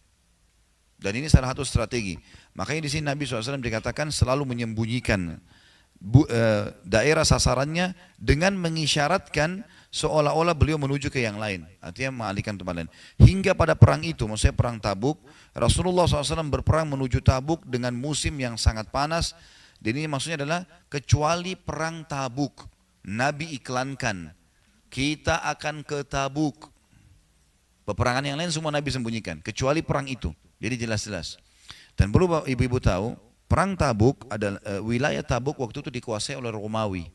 Dan ini salah satu strategi. Makanya di sini Nabi SAW dikatakan selalu menyembunyikan daerah sasarannya dengan mengisyaratkan seolah-olah beliau menuju ke yang lain. Artinya mengalihkan tempat lain. Hingga pada perang itu, maksudnya perang Tabuk, Rasulullah SAW berperang menuju Tabuk dengan musim yang sangat panas. Dan ini maksudnya adalah kecuali perang Tabuk. Nabi iklankan, kita akan ke Tabuk. Peperangan yang lain semua Nabi sembunyikan, kecuali perang itu. Jadi jelas-jelas. Dan perlu ibu-ibu tahu, perang Tabuk adalah wilayah Tabuk waktu itu dikuasai oleh Romawi.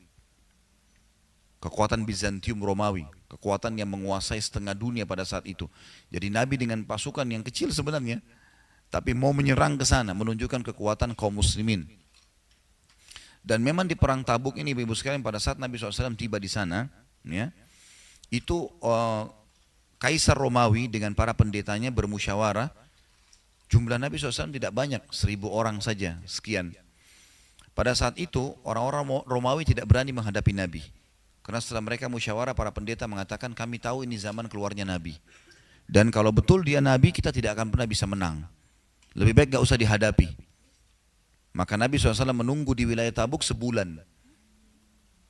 Kekuatan Bizantium Romawi, kekuatan yang menguasai setengah dunia pada saat itu. Jadi Nabi dengan pasukan yang kecil sebenarnya, tapi mau menyerang ke sana, menunjukkan kekuatan kaum muslimin. Dan memang di perang Tabuk ini ibu-ibu sekalian, pada saat Nabi SAW tiba di sana, ya, itu Kaisar Romawi dengan para pendetanya bermusyawarah. Jumlah Nabi SAW tidak banyak, 1000 orang saja, sekian. Pada saat itu orang-orang Romawi tidak berani menghadapi Nabi. Karena setelah mereka musyawarah, para pendeta mengatakan kami tahu ini zaman keluarnya Nabi. Dan kalau betul dia Nabi, kita tidak akan pernah bisa menang. Lebih baik gak usah dihadapi. Maka Nabi SAW menunggu di wilayah Tabuk sebulan.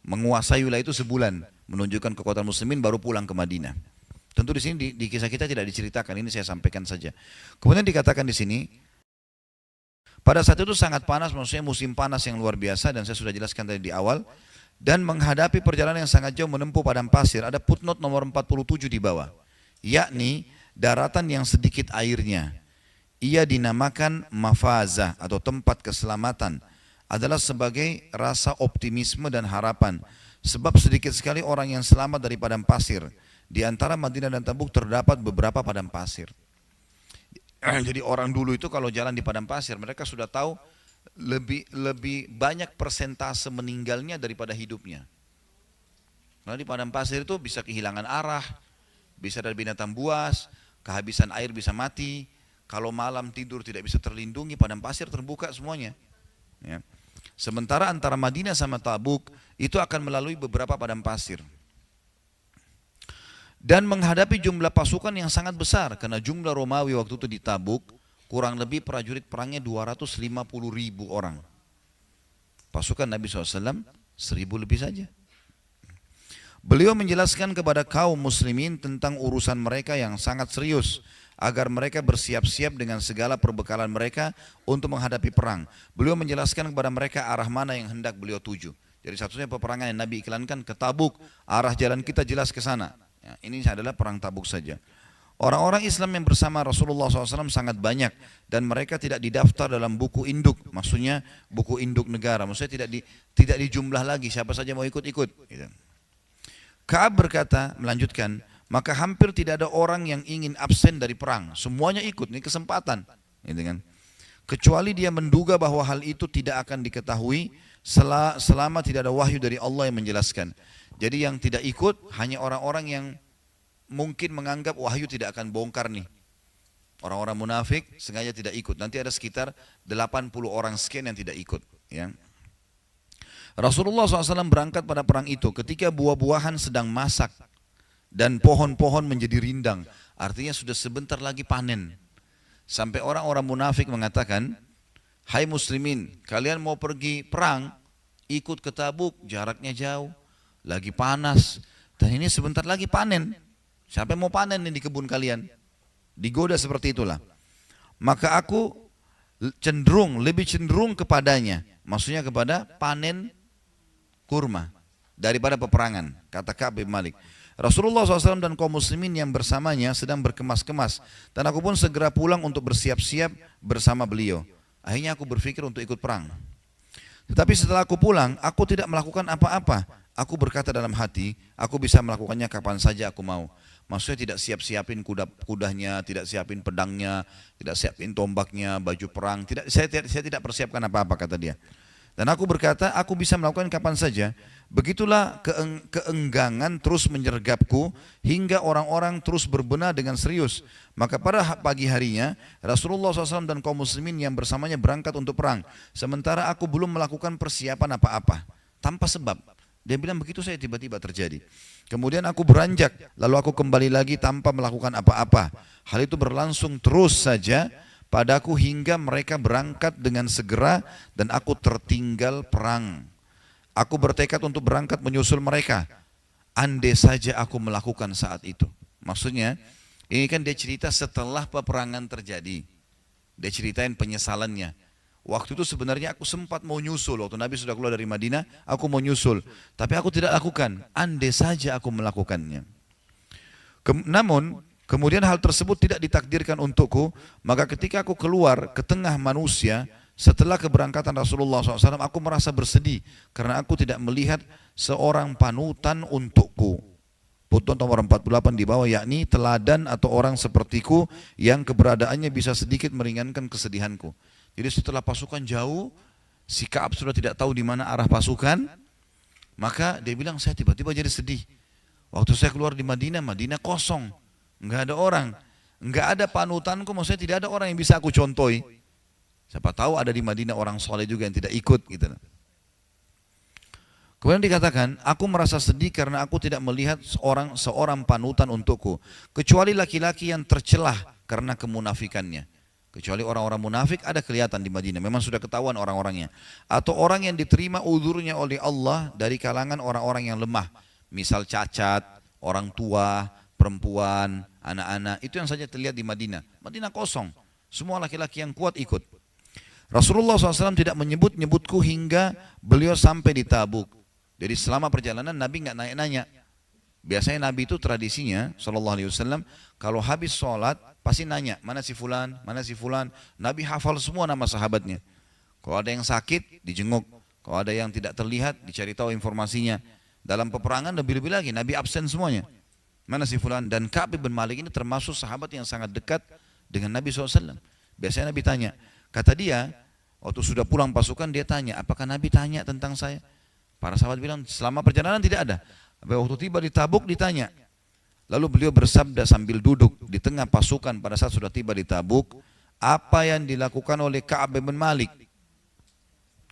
Menguasai wilayah itu sebulan. Menunjukkan kekuatan muslimin baru pulang ke Madinah. Tentu di sini di kisah kita tidak diceritakan, ini saya sampaikan saja. Kemudian dikatakan di sini, pada saat itu sangat panas, maksudnya musim panas yang luar biasa, dan saya sudah jelaskan tadi di awal. Dan menghadapi perjalanan yang sangat jauh menempuh padang pasir, ada footnote nomor 47 di bawah. Yakni daratan yang sedikit airnya. Ia dinamakan mafazah atau tempat keselamatan. Adalah sebagai rasa optimisme dan harapan. Sebab sedikit sekali orang yang selamat dari padang pasir. Di antara Madinah dan Tabuk terdapat beberapa padang pasir. Jadi orang dulu itu kalau jalan di padang pasir, mereka sudah tahu lebih banyak persentase meninggalnya daripada hidupnya. Karena di padang pasir itu bisa kehilangan arah, bisa ada binatang buas, kehabisan air bisa mati. Kalau malam tidur tidak bisa terlindungi, padang pasir terbuka semuanya. Ya. Sementara antara Madinah sama Tabuk itu akan melalui beberapa padang pasir. Dan menghadapi jumlah pasukan yang sangat besar, karena jumlah Romawi waktu itu di Tabuk kurang lebih prajurit perangnya 250.000 orang. Pasukan Nabi SAW 1000 lebih saja. Beliau menjelaskan kepada kaum muslimin tentang urusan mereka yang sangat serius, agar mereka bersiap-siap dengan segala perbekalan mereka untuk menghadapi perang. Beliau menjelaskan kepada mereka arah mana yang hendak beliau tuju. Jadi satunya peperangan yang Nabi iklankan ke Tabuk, arah jalan kita jelas ke sana. Ya, ini adalah perang Tabuk saja. Orang-orang Islam yang bersama Rasulullah SAW sangat banyak dan mereka tidak didaftar dalam buku induk, maksudnya buku induk negara, maksudnya tidak dijumlah lagi, siapa saja mau ikut-ikut. Gitu. Ka'ab berkata, melanjutkan, maka hampir tidak ada orang yang ingin absen dari perang, semuanya ikut, ini kesempatan, gitu kan? Kecuali dia menduga bahwa hal itu tidak akan diketahui selama tidak ada wahyu dari Allah yang menjelaskan. Jadi yang tidak ikut hanya orang-orang yang mungkin menganggap wahyu tidak akan bongkar nih. Orang-orang munafik sengaja tidak ikut. Nanti ada sekitar 80 orang sekian yang tidak ikut. Ya. Rasulullah SAW berangkat pada perang itu ketika buah-buahan sedang masak dan pohon-pohon menjadi rindang. Artinya sudah sebentar lagi panen. Sampai orang-orang munafik mengatakan, hai muslimin, kalian mau pergi perang, ikut ke Tabuk, jaraknya jauh. Lagi panas, dan ini sebentar lagi panen. Siapa yang mau panen ini di kebun kalian? Digoda seperti itulah. Maka aku lebih cenderung kepadanya, maksudnya kepada panen kurma daripada peperangan, kata Ka'ab bin Malik. Rasulullah SAW dan kaum muslimin yang bersamanya sedang berkemas-kemas, dan aku pun segera pulang untuk bersiap-siap bersama beliau. Akhirnya aku berpikir untuk ikut perang. Tetapi setelah aku pulang, aku tidak melakukan apa-apa. Aku berkata dalam hati, aku bisa melakukannya kapan saja aku mau. Maksudnya tidak siapin kudanya, tidak siapin pedangnya, tidak siapin tombaknya, baju perang. Saya tidak persiapkan apa-apa, kata dia. Dan aku berkata, aku bisa melakukan kapan saja. Begitulah keenggangan terus menyergapku hingga orang-orang terus berbenah dengan serius. Maka pada pagi harinya Rasulullah SAW dan kaum muslimin yang bersamanya berangkat untuk perang. Sementara aku belum melakukan persiapan apa-apa. Tanpa sebab. Dia bilang begitu saya tiba-tiba terjadi. Kemudian aku beranjak, lalu aku kembali lagi tanpa melakukan apa-apa. Hal itu berlangsung terus saja padaku hingga mereka berangkat dengan segera dan aku tertinggal perang. Aku bertekad untuk berangkat menyusul mereka. Andai saja aku melakukan saat itu. Maksudnya, ini kan dia cerita setelah peperangan terjadi. Dia ceritain penyesalannya. Waktu itu sebenarnya aku sempat mau nyusul. Waktu Nabi sudah keluar dari Madinah, aku mau nyusul. Tapi aku tidak lakukan. Andai saja aku melakukannya. Namun, kemudian hal tersebut tidak ditakdirkan untukku. Maka ketika aku keluar ke tengah manusia, setelah keberangkatan Rasulullah SAW, aku merasa bersedih. Karena aku tidak melihat seorang panutan untukku. Putnot nomor 48 di bawah, yakni teladan atau orang sepertiku yang keberadaannya bisa sedikit meringankan kesedihanku. Jadi setelah pasukan jauh, si Ka'ab sudah tidak tahu di mana arah pasukan, maka dia bilang saya tiba-tiba jadi sedih. Waktu saya keluar di Madinah, Madinah kosong, nggak ada orang, nggak ada panutanku, maksudnya tidak ada orang yang bisa aku contohi. Siapa tahu ada di Madinah orang soleh juga yang tidak ikut gitu. Kemudian dikatakan, aku merasa sedih karena aku tidak melihat seorang panutan untukku, kecuali laki-laki yang tercelah karena kemunafikannya. Kecuali orang-orang munafik ada kelihatan di Madinah, memang sudah ketahuan orang-orangnya. Atau orang yang diterima uzurnya oleh Allah dari kalangan orang-orang yang lemah. Misal cacat, orang tua, perempuan, anak-anak, itu yang saja terlihat di Madinah. Madinah kosong, semua laki-laki yang kuat ikut. Rasulullah SAW tidak menyebut-nyebutku hingga beliau sampai di Tabuk. Jadi selama perjalanan Nabi nggak nanya-nanya. Biasanya Nabi itu tradisinya SAW kalau habis sholat pasti nanya mana si fulan, mana si fulan. Nabi hafal semua nama sahabatnya. Kalau ada yang sakit dijenguk, kalau ada yang tidak terlihat dicari tahu informasinya. Dalam peperangan lebih-lebih lagi Nabi absen semuanya. Mana si fulan, dan Ka'ab bin Malik ini termasuk sahabat yang sangat dekat dengan Nabi SAW. Biasanya Nabi tanya, kata dia waktu sudah pulang pasukan dia tanya, apakah Nabi tanya tentang saya? Para sahabat bilang selama perjalanan tidak ada. Waktu tiba di Tabuk ditanya. Lalu beliau bersabda sambil duduk di tengah pasukan pada saat sudah tiba di Tabuk, apa yang dilakukan oleh Ka'ab bin Malik?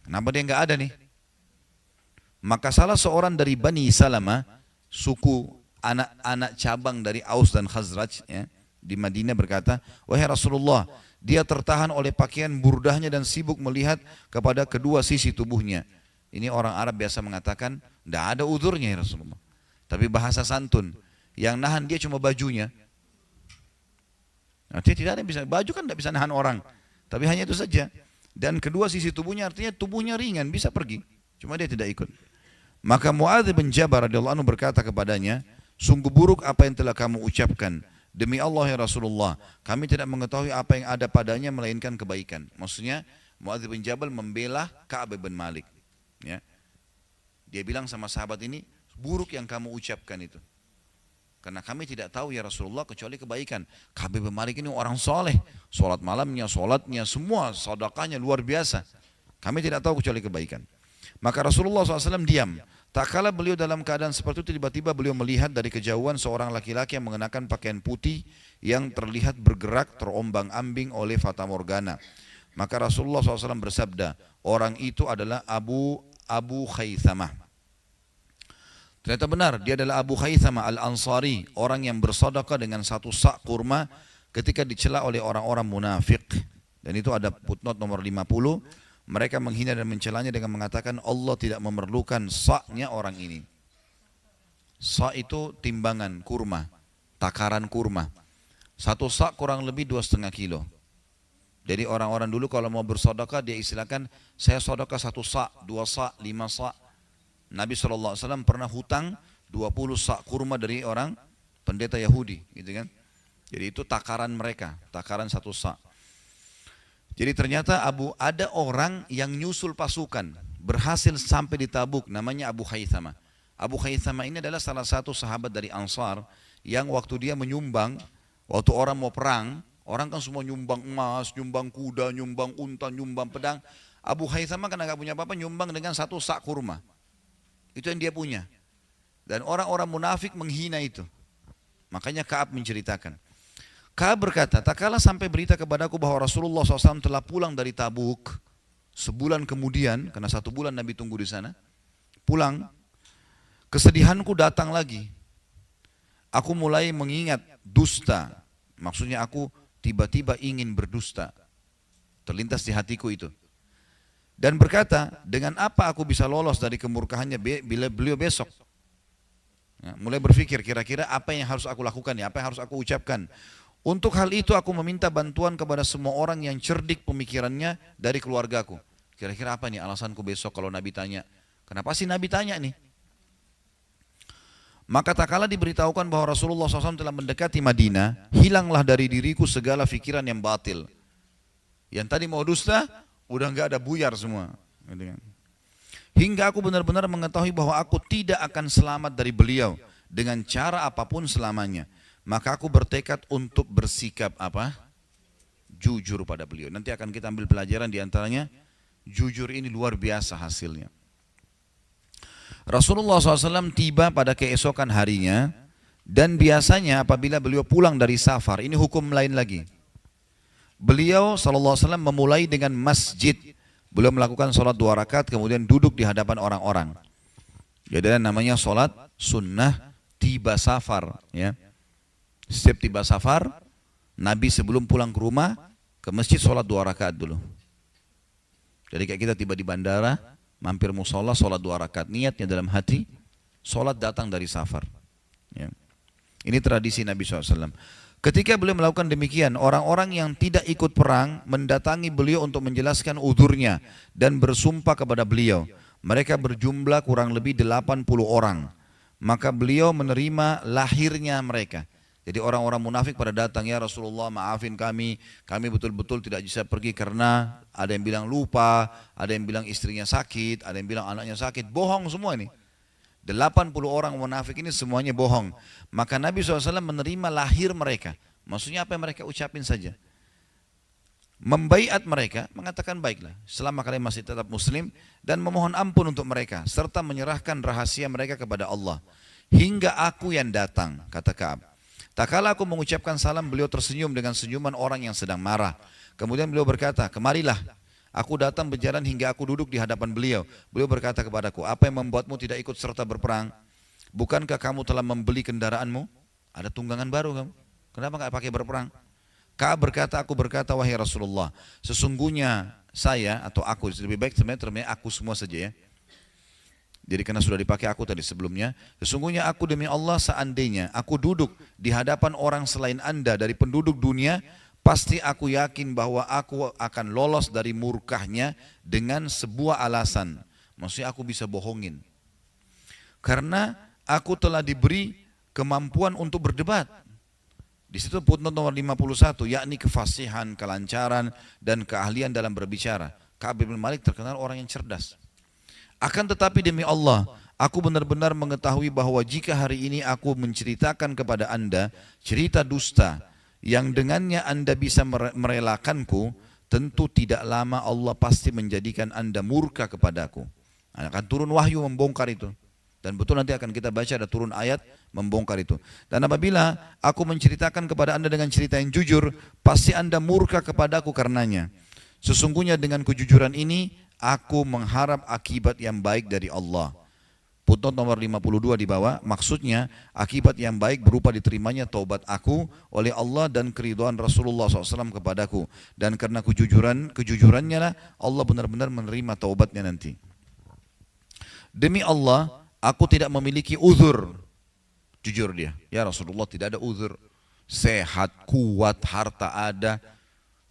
Kenapa dia nggak ada nih? Maka salah seorang dari Bani Salamah, suku anak-anak cabang dari Aus dan Khazraj ya, di Madinah berkata, wahai Rasulullah, dia tertahan oleh pakaian burdahnya dan sibuk melihat kepada kedua sisi tubuhnya. Ini orang Arab biasa mengatakan, tidak ada udurnya ya Rasulullah. Tapi bahasa santun, yang nahan dia cuma bajunya. Artinya tidak ada yang bisa, baju kan tidak bisa nahan orang. Tapi hanya itu saja. Dan kedua sisi tubuhnya artinya tubuhnya ringan, bisa pergi. Cuma dia tidak ikut. Maka Mu'adz bin Jabal radhiyallahu anhu berkata kepadanya, sungguh buruk apa yang telah kamu ucapkan. Demi Allah ya Rasulullah, kami tidak mengetahui apa yang ada padanya melainkan kebaikan. Maksudnya Mu'adz bin Jabal membela Ka'ab bin Malik. Ya. Dia bilang sama sahabat ini, buruk yang kamu ucapkan itu. Karena kami tidak tahu ya Rasulullah kecuali kebaikan. Ka'ab bin Malik ini orang soleh. Sholat malamnya, sholatnya, semua sedekahnya luar biasa. Kami tidak tahu kecuali kebaikan. Maka Rasulullah SAW diam. Tak kala beliau dalam keadaan seperti itu, tiba-tiba beliau melihat dari kejauhan seorang laki-laki yang mengenakan pakaian putih yang terlihat bergerak terombang-ambing oleh fata morgana. Maka Rasulullah SAW bersabda, orang itu adalah Abu Khaythamah. Ternyata benar, dia adalah Abu Khaythamah al-Ansari, orang yang bersedekah dengan satu sak kurma ketika dicela oleh orang-orang munafik. Dan itu ada footnote nomor 50. Mereka menghina dan mencelanya dengan mengatakan Allah tidak memerlukan saknya orang ini. Sak itu timbangan kurma, takaran kurma. Satu sak kurang lebih 2,5 kilo. Jadi orang-orang dulu kalau mau bersedekah dia istilahkan saya sedekah 1 sak, 2 sak, 5 sak. Nabi SAW pernah hutang 20 sak kurma dari orang pendeta Yahudi, gitu kan? Jadi itu takaran mereka, takaran 1 sak. Jadi ternyata ada orang yang nyusul pasukan, berhasil sampai di Tabuk, namanya Abu Khaythamah. Abu Khaythama ini adalah salah satu sahabat dari Ansar yang waktu dia menyumbang, waktu orang mau perang, orang kan semua nyumbang emas, nyumbang kuda, nyumbang unta, nyumbang pedang. Abu Khaythama karena gak punya apa-apa nyumbang dengan satu sak kurma. Itu yang dia punya. Dan orang-orang munafik menghina itu. Makanya Ka'ab menceritakan. Ka'ab berkata, tak kalah sampai berita kepadaku bahwa Rasulullah SAW telah pulang dari Tabuk. Sebulan kemudian, karena 1 bulan Nabi tunggu di sana, pulang, kesedihanku datang lagi. Aku mulai mengingat dusta. Maksudnya aku tiba-tiba ingin berdusta. Terlintas di hatiku itu. Dan berkata, dengan apa aku bisa lolos dari kemurkahannya bila beliau besok? Ya, mulai berpikir kira-kira apa yang harus aku lakukan ya, apa yang harus aku ucapkan. Untuk hal itu aku meminta bantuan kepada semua orang yang cerdik pemikirannya dari keluargaku. Kira-kira apa nih alasanku besok kalau Nabi tanya? Kenapa sih Nabi tanya nih? Maka tak kala diberitahukan bahwa Rasulullah SAW telah mendekati Madinah, hilanglah dari diriku segala pikiran yang batil. Yang tadi mau dusta, udah nggak ada, buyar semua. Hingga aku benar-benar mengetahui bahwa aku tidak akan selamat dari beliau dengan cara apapun selamanya. Maka aku bertekad untuk bersikap apa? Jujur pada beliau. Nanti akan kita ambil pelajaran diantaranya, jujur ini luar biasa hasilnya. Rasulullah SAW tiba pada keesokan harinya, dan biasanya apabila beliau pulang dari safar, ini hukum lain lagi. Beliau SAW memulai dengan masjid. Beliau melakukan sholat 2 rakaat, kemudian duduk di hadapan orang-orang. Jadi namanya sholat sunnah tiba safar. Ya. Setiap tiba safar, Nabi sebelum pulang ke rumah, ke masjid sholat 2 rakaat dulu. Jadi kayak kita tiba di bandara, mampir musola, sholat 2 rakaat. Niatnya dalam hati, sholat datang dari safar. Ya. Ini tradisi Nabi SAW. Ketika beliau melakukan demikian, orang-orang yang tidak ikut perang mendatangi beliau untuk menjelaskan uzurnya dan bersumpah kepada beliau. Mereka berjumlah kurang lebih 80 orang. Maka beliau menerima lahirnya mereka. Jadi orang-orang munafik pada datang, ya Rasulullah maafin kami betul-betul tidak bisa pergi karena ada yang bilang lupa, ada yang bilang istrinya sakit, ada yang bilang anaknya sakit, bohong semua ini. 80 orang munafik ini semuanya bohong. Maka Nabi SAW menerima lahir mereka. Maksudnya apa yang mereka ucapin saja. Membaiat mereka, mengatakan baiklah, selama kalian masih tetap muslim, dan memohon ampun untuk mereka, serta menyerahkan rahasia mereka kepada Allah. Hingga aku yang datang, kata Ka'ab. Tak kala aku mengucapkan salam, beliau tersenyum dengan senyuman orang yang sedang marah. Kemudian beliau berkata, kemarilah. Aku datang berjalan hingga aku duduk di hadapan beliau. Beliau berkata kepadaku, apa yang membuatmu tidak ikut serta berperang? Bukankah kamu telah membeli kendaraanmu? Ada tunggangan baru kamu. Kenapa enggak pakai berperang? Ka'ab berkata, aku berkata, wahai Rasulullah, sesungguhnya saya atau aku, lebih baik sebenarnya aku semua saja ya. Jadi karena sudah dipakai aku tadi sebelumnya, sesungguhnya aku demi Allah seandainya aku duduk di hadapan orang selain Anda dari penduduk dunia, pasti aku yakin bahwa aku akan lolos dari murkahnya dengan sebuah alasan. Maksudnya aku bisa bohongin. Karena aku telah diberi kemampuan untuk berdebat. Di situ footnote nomor 51, yakni kefasihan, kelancaran, dan keahlian dalam berbicara. Ka'ab bin Malik terkenal orang yang cerdas. Akan tetapi demi Allah, aku benar-benar mengetahui bahwa jika hari ini aku menceritakan kepada Anda cerita dusta, yang dengannya Anda bisa merelakanku, tentu tidak lama Allah pasti menjadikan Anda murka kepadaku. Akan turun wahyu membongkar itu. Dan betul nanti akan kita baca ada turun ayat membongkar itu. Dan apabila aku menceritakan kepada Anda dengan cerita yang jujur, pasti Anda murka kepadaku karenanya. Sesungguhnya dengan kejujuran ini, aku mengharap akibat yang baik dari Allah. Footnote nomor 52 di bawah, maksudnya akibat yang baik berupa diterimanya taubat aku oleh Allah dan keridhaan Rasulullah SAW kepadaku. Dan karena kejujurannya lah Allah benar-benar menerima taubatnya nanti. Demi Allah, aku tidak memiliki uzur. Jujur dia, ya Rasulullah tidak ada uzur. Sehat, kuat, harta ada.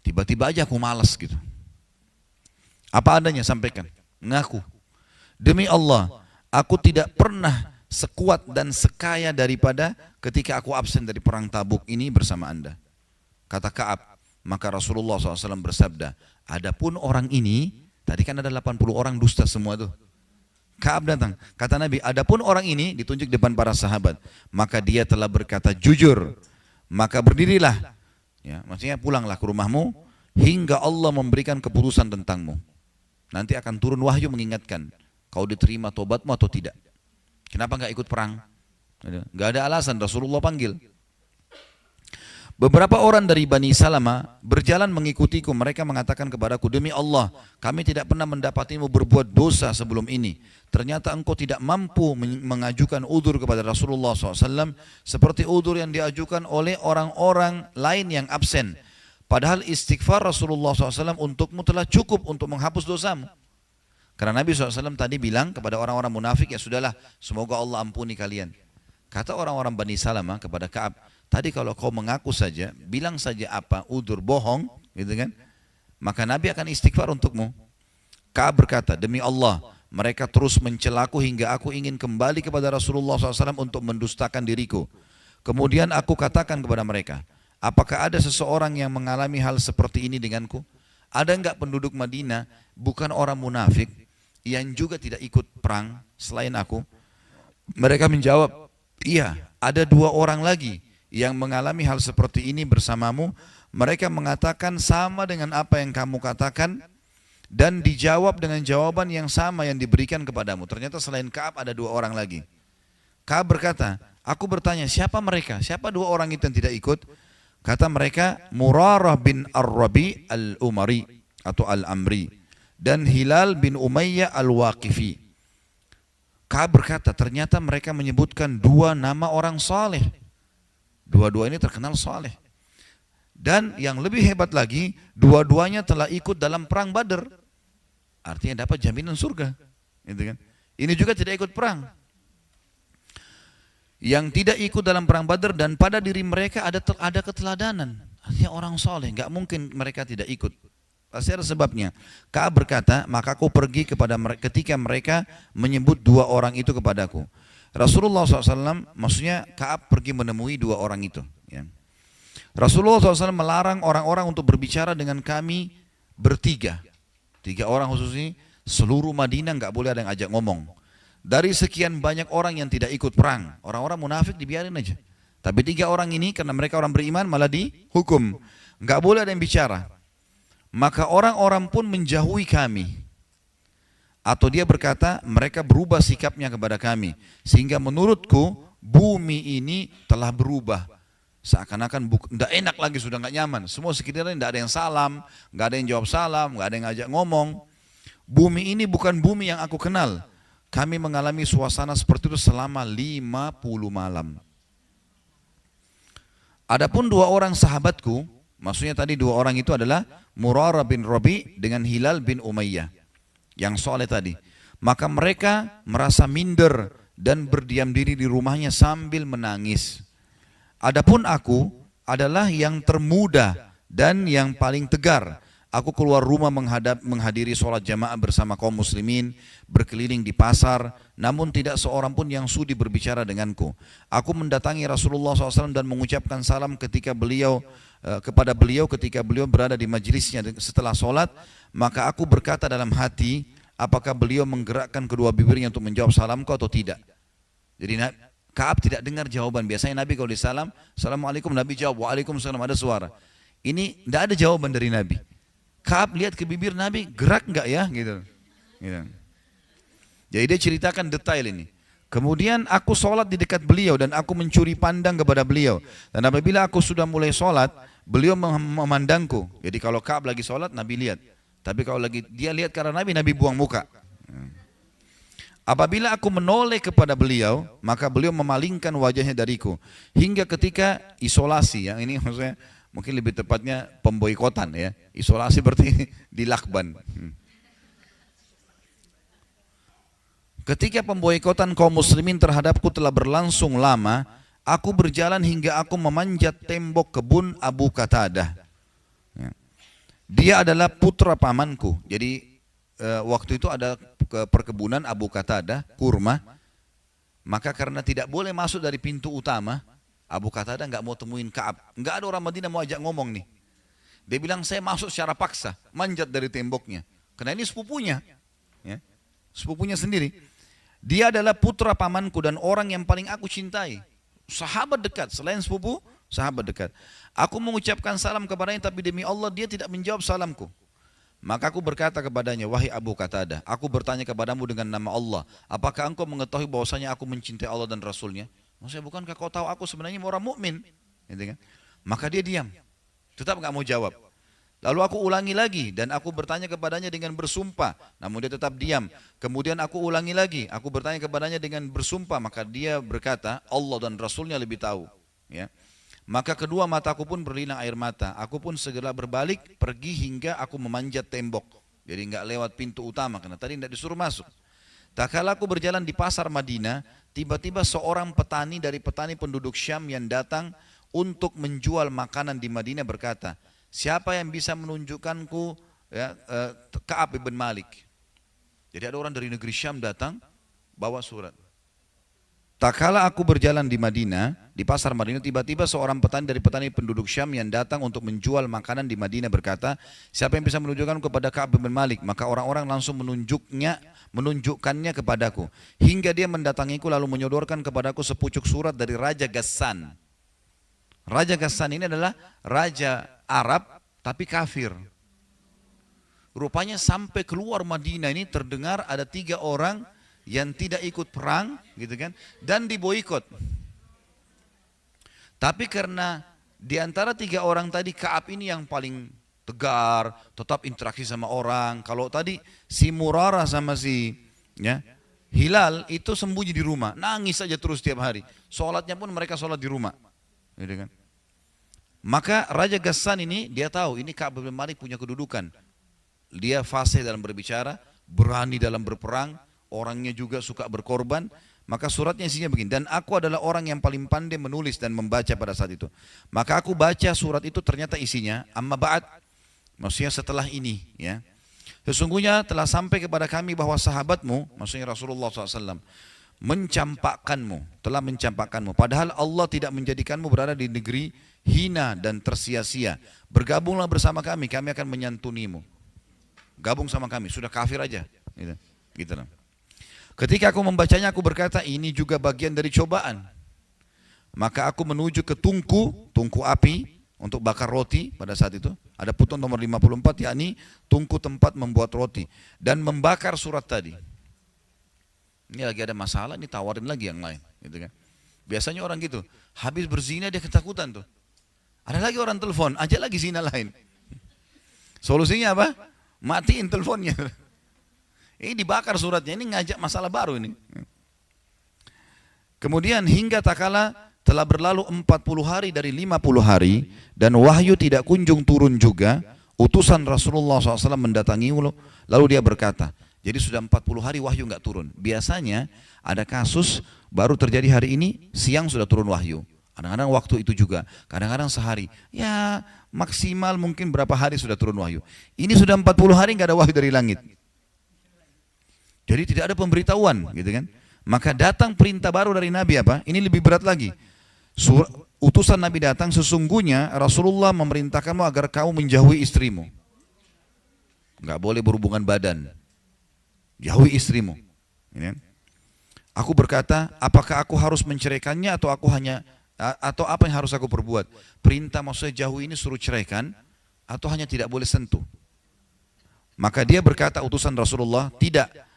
Tiba-tiba aja aku malas gitu. Apa adanya sampaikan, ngaku. Demi Allah, aku tidak pernah sekuat dan sekaya daripada ketika aku absen dari perang Tabuk ini bersama Anda. Kata Ka'ab, maka Rasulullah SAW bersabda, adapun orang ini, tadi kan ada 80 orang dusta semua tuh. Ka'ab datang. Kata Nabi, adapun orang ini ditunjuk depan para sahabat, maka dia telah berkata jujur. Maka berdirilah. Ya, maksudnya pulanglah ke rumahmu hingga Allah memberikan keputusan tentangmu. Nanti akan turun wahyu mengingatkan kau diterima tobatmu atau tidak. Kenapa nggak ikut perang? Nggak ada alasan, Rasulullah panggil. Beberapa orang dari Bani Salamah berjalan mengikutiku. Mereka mengatakan kepadaku, demi Allah, kami tidak pernah mendapatimu berbuat dosa sebelum ini. Ternyata engkau tidak mampu mengajukan udzur kepada Rasulullah SAW seperti udzur yang diajukan oleh orang-orang lain yang absen. Padahal istighfar Rasulullah SAW untukmu telah cukup untuk menghapus dosamu. Karena Nabi SAW tadi bilang kepada orang-orang munafik, ya sudahlah, semoga Allah ampuni kalian. Kata orang-orang Bani Salamah kepada Ka'ab, tadi kalau kau mengaku saja, bilang saja apa, udzur bohong, gitu kan? Maka Nabi akan istighfar untukmu. Ka'ab berkata, demi Allah, mereka terus mencelaku hingga aku ingin kembali kepada Rasulullah SAW untuk mendustakan diriku. Kemudian aku katakan kepada mereka, apakah ada seseorang yang mengalami hal seperti ini denganku? Ada enggak penduduk Madinah, bukan orang munafik, yang juga tidak ikut perang selain aku? Mereka menjawab, iya, ada 2 orang lagi yang mengalami hal seperti ini bersamamu. Mereka mengatakan sama dengan apa yang kamu katakan dan dijawab dengan jawaban yang sama yang diberikan kepadamu. Ternyata selain Ka'ab ada 2 orang lagi. Ka'ab berkata, aku bertanya siapa mereka? Siapa 2 orang itu yang tidak ikut? Kata mereka, Murarah bin Ar-Rabi al-Umari atau al-Amri dan Hilal bin Umayyah al-Waqifi. Ka'ab berkata, ternyata mereka menyebutkan 2 nama orang saleh. 2 ini terkenal saleh. Dan yang lebih hebat lagi, 2-duanya telah ikut dalam perang Badar. Artinya dapat jaminan surga. Gitu kan? Ini juga tidak ikut perang. Yang tidak ikut dalam perang Badar dan pada diri mereka ada keteladanan. Artinya orang saleh, nggak mungkin mereka tidak ikut. Pasti ada sebabnya. Ka'ab berkata, maka aku pergi ketika mereka menyebut 2 orang itu kepadaku. Rasulullah SAW, maksudnya Ka'ab pergi menemui 2 orang itu. Ya. Rasulullah SAW melarang orang-orang untuk berbicara dengan kami bertiga. 3 orang khususnya, seluruh Madinah nggak boleh ada yang ajak ngomong. Dari sekian banyak orang yang tidak ikut perang, orang-orang munafik dibiarin aja. Tapi 3 orang ini karena mereka orang beriman malah dihukum. Nggak boleh ada yang bicara. Maka orang-orang pun menjauhi kami. Atau dia berkata, mereka berubah sikapnya kepada kami. Sehingga menurutku, bumi ini telah berubah. Seakan-akan tidak enak lagi, sudah nggak nyaman. Semua sekitarnya tidak ada yang salam, nggak ada yang jawab salam, nggak ada yang ngajak ngomong. Bumi ini bukan bumi yang aku kenal. Kami mengalami suasana seperti itu selama 50 malam. Adapun 2 orang sahabatku, maksudnya tadi 2 orang itu adalah Murarah bin Rabi dengan Hilal bin Umayyah yang soleh tadi. Maka mereka merasa minder dan berdiam diri di rumahnya sambil menangis. Adapun aku adalah yang termuda dan yang paling tegar. Aku keluar rumah menghadiri sholat jamaah bersama kaum muslimin, berkeliling di pasar, namun tidak seorang pun yang sudi berbicara denganku. Aku mendatangi Rasulullah SAW dan mengucapkan salam kepada beliau ketika beliau berada di majlisnya setelah sholat. Maka aku berkata dalam hati, apakah beliau menggerakkan kedua bibirnya untuk menjawab salamku atau tidak? Jadi Ka'ab tidak dengar jawaban. Biasanya Nabi kalau disalam, Assalamualaikum, Nabi jawab, Waalaikumsalam, ada suara. Ini tidak ada jawaban dari Nabi. Ka'ab lihat ke bibir Nabi, gerak enggak ya? Gitu. Jadi dia ceritakan detail ini. Kemudian aku sholat di dekat beliau dan aku mencuri pandang kepada beliau. Dan apabila aku sudah mulai sholat, beliau memandangku. Jadi kalau Ka'ab lagi sholat, Nabi lihat. Tapi kalau lagi dia lihat karena Nabi, Nabi buang muka. Apabila aku menoleh kepada beliau, maka beliau memalingkan wajahnya dariku. Hingga ketika isolasi, yang ini maksudnya mungkin lebih tepatnya pemboikotan ya. Isolasi berarti dilakban. Ketika pemboikotan kaum muslimin terhadapku telah berlangsung lama, aku berjalan hingga aku memanjat tembok kebun Abu Qatadah. Dia adalah putra pamanku. Jadi waktu itu ada perkebunan Abu Qatadah, kurma. Maka karena tidak boleh masuk dari pintu utama, Abu Qatadah nggak mau temuin Ka'ab. Nggak ada orang Madinah mau ajak ngomong nih. Dia bilang saya masuk secara paksa, manjat dari temboknya. Karena ini sepupunya, ya, sepupunya sendiri. Dia adalah putra pamanku dan orang yang paling aku cintai. Sahabat dekat, selain sepupu, sahabat dekat. Aku mengucapkan salam kepadanya, tapi demi Allah dia tidak menjawab salamku. Maka aku berkata kepadanya, wahai Abu Qatadah, aku bertanya kepadamu dengan nama Allah, apakah engkau mengetahui bahwasanya aku mencintai Allah dan Rasulnya? Maksudnya, bukankah kau tahu aku sebenarnya orang mukmin? Gitu kan? Maka dia diam, tetap nggak mau jawab. Lalu aku ulangi lagi dan aku bertanya kepadanya dengan bersumpah, namun dia tetap diam. Kemudian aku ulangi lagi, aku bertanya kepadanya dengan bersumpah, maka dia berkata, Allah dan Rasulnya lebih tahu. Ya. Maka kedua mataku pun berlinang air mata. Aku pun segera berbalik, pergi hingga aku memanjat tembok. Jadi nggak lewat pintu utama, karena tadi tidak disuruh masuk. Tak kala aku berjalan di pasar Madinah, tiba-tiba seorang petani dari petani penduduk Syam yang datang untuk menjual makanan di Madinah berkata, siapa yang bisa menunjukkanku ya, Ka'ab bin Malik? Jadi ada orang dari negeri Syam datang bawa surat. Tak kala aku berjalan di Madinah, di pasar Madinah, tiba-tiba seorang petani dari petani penduduk Syam yang datang untuk menjual makanan di Madinah berkata, siapa yang bisa menunjukkan kepada Ka'ab bin Malik? Maka orang-orang langsung menunjukkannya kepadaku. Hingga dia mendatangiku lalu menyodorkan kepadaku sepucuk surat dari Raja Ghassan. Raja Ghassan ini adalah raja Arab tapi kafir. Rupanya sampai keluar Madinah ini terdengar ada 3 orang yang tidak ikut perang, gitu kan, dan diboikot. Tapi karena di antara 3 orang tadi Ka'ab ini yang paling tegar, tetap interaksi sama orang. Kalau tadi si Murarah sama si Hilal itu sembunyi di rumah, nangis saja terus tiap hari. Sholatnya pun mereka sholat di rumah, gitu kan. Maka Raja Ghassan ini dia tahu ini Ka'ab bin Malik punya kedudukan. Dia fasih dalam berbicara, berani dalam berperang, orangnya juga suka berkorban. Maka suratnya isinya begini, dan aku adalah orang yang paling pandai menulis dan membaca pada saat itu. Maka aku baca surat itu, ternyata isinya amma ba'd, maksudnya setelah ini ya. Sesungguhnya telah sampai kepada kami bahwa sahabatmu, maksudnya Rasulullah SAW, telah mencampakkanmu. Padahal Allah tidak menjadikanmu berada di negeri hina dan tersia-sia. Bergabunglah bersama kami, kami akan menyantunimu. Gabung sama kami, sudah kafir aja. Gitu lah. Ketika aku membacanya, aku berkata, ini juga bagian dari cobaan. Maka aku menuju ke tungku api untuk bakar roti pada saat itu. Ada putun nomor 54, yakni tungku tempat membuat roti. Dan membakar surat tadi. Ini lagi ada masalah, ini tawarin lagi yang lain. Gitu kan. Biasanya orang gitu, habis berzina dia ketakutan tuh. Ada lagi orang telepon, ajak lagi zina lain. Solusinya apa? Matiin teleponnya. Ini dibakar suratnya, ini ngajak masalah baru ini. Kemudian hingga tak kala telah berlalu 40 hari dari 50 hari dan wahyu tidak kunjung turun juga, utusan Rasulullah SAW mendatangi lalu dia berkata, jadi sudah 40 hari wahyu nggak turun. Biasanya ada kasus baru terjadi hari ini, siang sudah turun wahyu. Kadang-kadang waktu itu juga, kadang-kadang sehari. Ya maksimal mungkin berapa hari sudah turun wahyu. Ini sudah 40 hari nggak ada wahyu dari langit. Jadi tidak ada pemberitahuan, gitu kan? Maka datang perintah baru dari Nabi apa? Ini lebih berat lagi. Utusan Nabi datang, sesungguhnya Rasulullah memerintahkanmu agar kau menjauhi istrimu. Nggak boleh berhubungan badan. Jauhi istrimu. Ini. Aku berkata, apakah aku harus menceraikannya atau apa yang harus aku perbuat? Perintah maksudnya jauhi ini suruh ceraikan atau hanya tidak boleh sentuh? Maka dia berkata utusan Rasulullah, tidak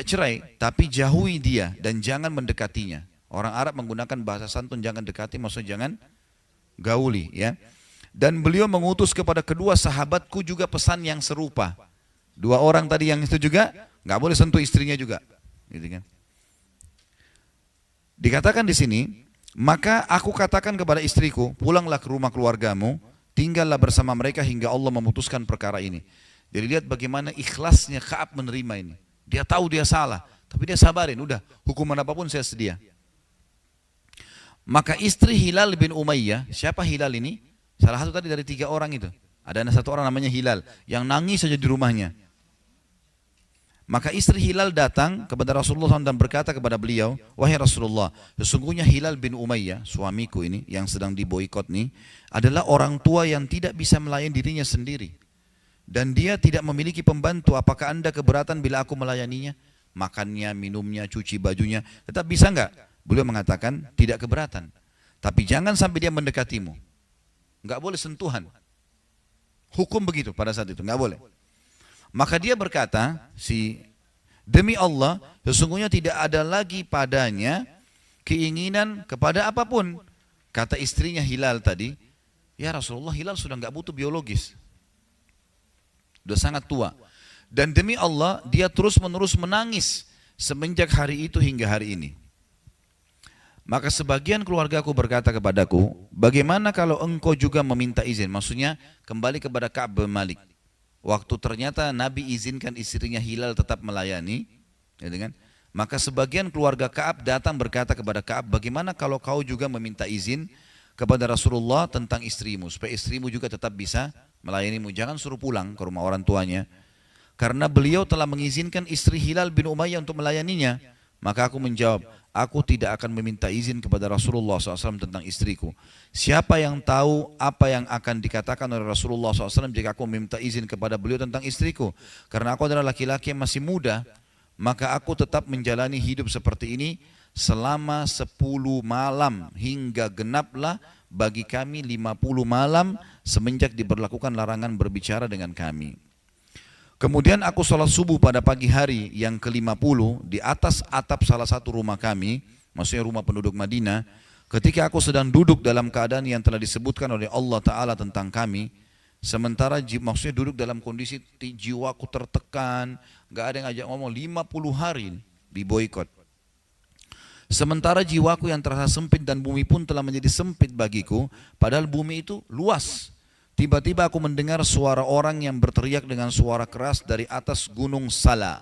cerai, tapi jauhi dia dan jangan mendekatinya. Orang Arab menggunakan bahasa santun, jangan dekati, maksudnya jangan gauli, ya. Dan beliau mengutus kepada kedua sahabatku juga pesan yang serupa. 2 orang tadi yang itu juga nggak boleh sentuh istrinya juga, gitu kan. Dikatakan di sini, maka aku katakan kepada istriku, pulanglah ke rumah keluargamu, tinggallah bersama mereka hingga Allah memutuskan perkara ini. Jadi lihat bagaimana ikhlasnya Ka'ab menerima ini. Dia tahu dia salah, tapi dia sabarin, udah hukuman apapun saya sedia. Maka istri Hilal bin Umayyah, siapa Hilal ini? Salah satu tadi dari 3 orang itu. Ada 1 orang namanya Hilal, yang nangis saja di rumahnya. Maka istri Hilal datang kepada Rasulullah SAW dan berkata kepada beliau, wahai Rasulullah, sesungguhnya Hilal bin Umayyah, suamiku ini yang sedang diboikot nih, adalah orang tua yang tidak bisa melayani dirinya sendiri. Dan dia tidak memiliki pembantu, apakah anda keberatan bila aku melayaninya? makannya, minumnya, cuci bajunya, tetap bisa enggak? Beliau mengatakan tidak keberatan. Tapi jangan sampai dia mendekatimu. Enggak boleh sentuhan. Hukum begitu pada saat itu, enggak boleh. Maka dia berkata, demi Allah, sesungguhnya tidak ada lagi padanya keinginan kepada apapun. Kata istrinya Hilal tadi, ya Rasulullah, Hilal sudah enggak butuh biologis. Sudah sangat tua. Dan demi Allah, dia terus-menerus menangis semenjak hari itu hingga hari ini. Maka sebagian keluargaku berkata kepadaku, bagaimana kalau engkau juga meminta izin? Maksudnya kembali kepada Ka'ab bin Malik. Waktu ternyata Nabi izinkan istrinya Hilal tetap melayani, ya kan? Maka sebagian keluarga Ka'ab datang berkata kepada Ka'ab, bagaimana kalau kau juga meminta izin kepada Rasulullah tentang istrimu, supaya istrimu juga tetap bisa melayanimu. Jangan suruh pulang ke rumah orang tuanya. Karena beliau telah mengizinkan istri Hilal bin Umayyah untuk melayaninya. Maka aku menjawab, aku tidak akan meminta izin kepada Rasulullah SAW tentang istriku. Siapa yang tahu apa yang akan dikatakan oleh Rasulullah SAW jika aku meminta izin kepada beliau tentang istriku. Karena aku adalah laki-laki yang masih muda, maka aku tetap menjalani hidup seperti ini selama 10 malam hingga genaplah bagi kami 50 malam semenjak diberlakukan larangan berbicara dengan kami. Kemudian aku sholat subuh pada pagi hari yang ke-50 di atas atap salah satu rumah kami, maksudnya rumah penduduk Madinah, ketika aku sedang duduk dalam keadaan yang telah disebutkan oleh Allah Ta'ala tentang kami, sementara maksudnya duduk dalam kondisi jiwaku tertekan, gak ada yang ajak ngomong, 50 hari diboikot. Sementara jiwaku yang terasa sempit dan bumi pun telah menjadi sempit bagiku, padahal bumi itu luas. Tiba-tiba aku mendengar suara orang yang berteriak dengan suara keras dari atas gunung Sala.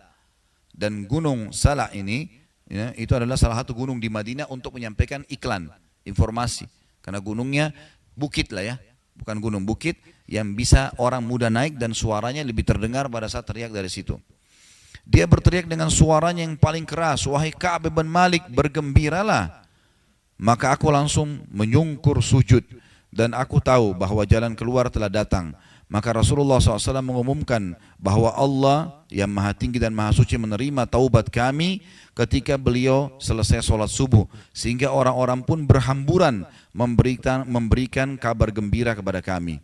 Dan gunung Sala ini, ya, itu adalah salah satu gunung di Madinah untuk menyampaikan iklan, informasi. Karena gunungnya bukit lah ya, bukan gunung, bukit yang bisa orang muda naik dan suaranya lebih terdengar pada saat teriak dari situ. Dia berteriak dengan suaranya yang paling keras, wahai Ka'ab bin Malik, bergembiralah. Maka aku langsung menyungkur sujud. Dan aku tahu bahwa jalan keluar telah datang. Maka Rasulullah SAW mengumumkan bahwa Allah yang maha tinggi dan maha suci menerima taubat kami ketika beliau selesai sholat subuh. Sehingga orang-orang pun berhamburan memberikan kabar gembira kepada kami.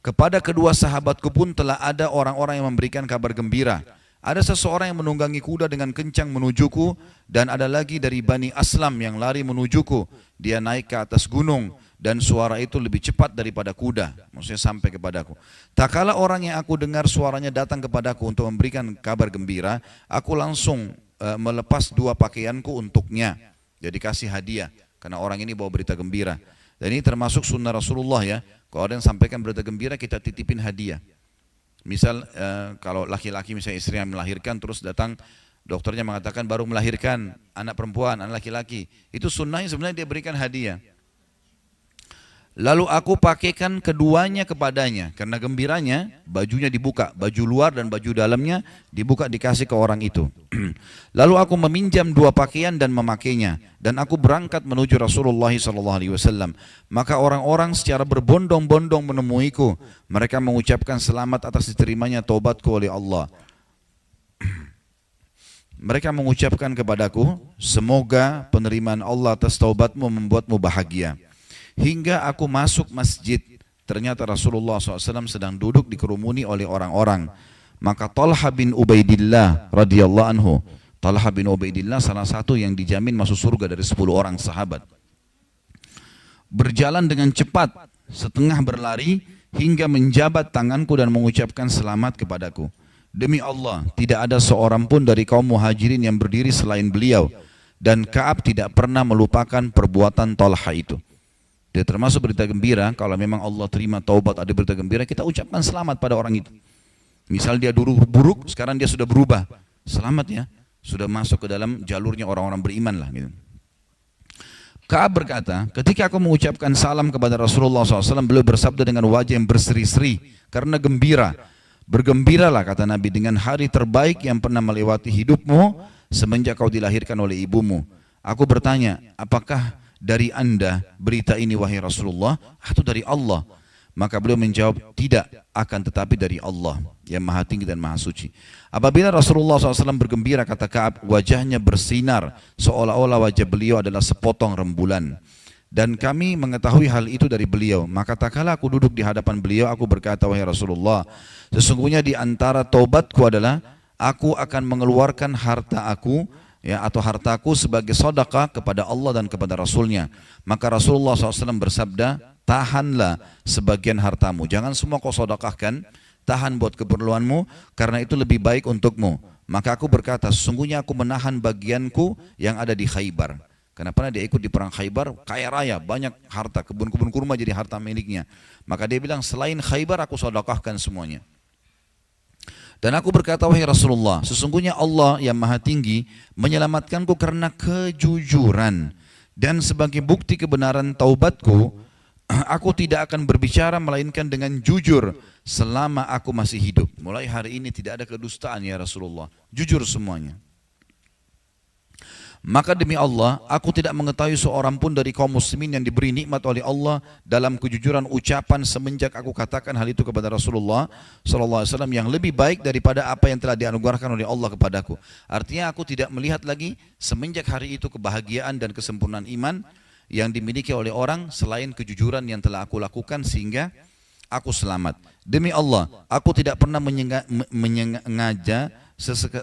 Kepada kedua sahabatku pun telah ada orang-orang yang memberikan kabar gembira. Ada seseorang yang menunggangi kuda dengan kencang menujuku, dan ada lagi dari Bani Aslam yang lari menujuku. Dia naik ke atas gunung dan suara itu lebih cepat daripada kuda, maksudnya sampai kepadaku. Tak kala orang yang aku dengar suaranya datang kepadaku untuk memberikan kabar gembira, aku langsung melepas 2 pakaianku untuknya. Jadi kasih hadiah, karena orang ini bawa berita gembira. Dan ini termasuk sunnah Rasulullah ya, kalau ada yang sampaikan berita gembira kita titipin hadiah. Misal kalau laki-laki misalnya istrinya melahirkan terus datang dokternya mengatakan baru melahirkan anak perempuan, anak laki-laki, itu sunnahnya sebenarnya dia berikan hadiah. Lalu aku pakaikan keduanya kepadanya, karena gembiranya bajunya dibuka, baju luar dan baju dalamnya dibuka dikasih ke orang itu. Lalu aku meminjam 2 pakaian dan memakainya, dan aku berangkat menuju Rasulullah SAW. Maka orang-orang secara berbondong-bondong menemuiku. Mereka mengucapkan selamat atas diterimanya taubatku oleh Allah. Mereka mengucapkan kepadaku, semoga penerimaan Allah atas taubatmu membuatmu bahagia. Hingga aku masuk masjid, ternyata Rasulullah SAW sedang duduk dikerumuni oleh orang-orang. Maka Talha bin Ubaidillah radhiyallahu anhu, Talha bin Ubaidillah salah satu yang dijamin masuk surga dari 10 orang sahabat, berjalan dengan cepat, setengah berlari, hingga menjabat tanganku dan mengucapkan selamat kepadaku. Demi Allah, tidak ada seorang pun dari kaum muhajirin yang berdiri selain beliau, dan Ka'ab tidak pernah melupakan perbuatan Talha itu. Dia termasuk berita gembira, kalau memang Allah terima taubat ada berita gembira, kita ucapkan selamat pada orang itu. Misal dia dulu buruk, sekarang dia sudah berubah, selamat ya, sudah masuk ke dalam jalurnya orang-orang beriman lah gitu. Ka'ab berkata, ketika aku mengucapkan salam kepada Rasulullah SAW, beliau bersabda dengan wajah yang berseri-seri karena gembira. Bergembiralah, kata Nabi, dengan hari terbaik yang pernah melewati hidupmu semenjak kau dilahirkan oleh ibumu. Aku bertanya, apakah dari anda berita ini wahai Rasulullah atau dari Allah? Maka beliau menjawab, tidak, akan tetapi dari Allah yang maha tinggi dan maha suci. Apabila Rasulullah SAW bergembira, kata Ka'ab, wajahnya bersinar seolah-olah wajah beliau adalah sepotong rembulan. Dan kami mengetahui hal itu dari beliau. Maka tak kala aku duduk di hadapan beliau, aku berkata, wahai Rasulullah, sesungguhnya di antara taubatku adalah aku akan mengeluarkan harta aku, ya, atau hartaku sebagai sedekah kepada Allah dan kepada Rasulnya. Maka Rasulullah SAW bersabda, tahanlah sebagian hartamu, jangan semua kau sedekahkan, tahan buat keperluanmu, karena itu lebih baik untukmu. Maka aku berkata, sesungguhnya aku menahan bagianku yang ada di Khaybar. Karena pernah dia ikut di perang Khaybar, kaya raya, banyak harta, kebun-kebun kurma jadi harta miliknya. Maka dia bilang, selain Khaybar aku sedekahkan semuanya. Dan aku berkata, wahai Rasulullah, sesungguhnya Allah yang maha tinggi menyelamatkanku karena kejujuran. Dan sebagai bukti kebenaran taubatku, aku tidak akan berbicara melainkan dengan jujur selama aku masih hidup. Mulai hari ini tidak ada kedustaan ya Rasulullah, jujur semuanya. Maka demi Allah, aku tidak mengetahui seorang pun dari kaum muslimin yang diberi nikmat oleh Allah dalam kejujuran ucapan semenjak aku katakan hal itu kepada Rasulullah SAW yang lebih baik daripada apa yang telah dianugerahkan oleh Allah kepadaku. Artinya aku tidak melihat lagi semenjak hari itu kebahagiaan dan kesempurnaan iman yang dimiliki oleh orang selain kejujuran yang telah aku lakukan sehingga aku selamat. Demi Allah, aku tidak pernah menyengaja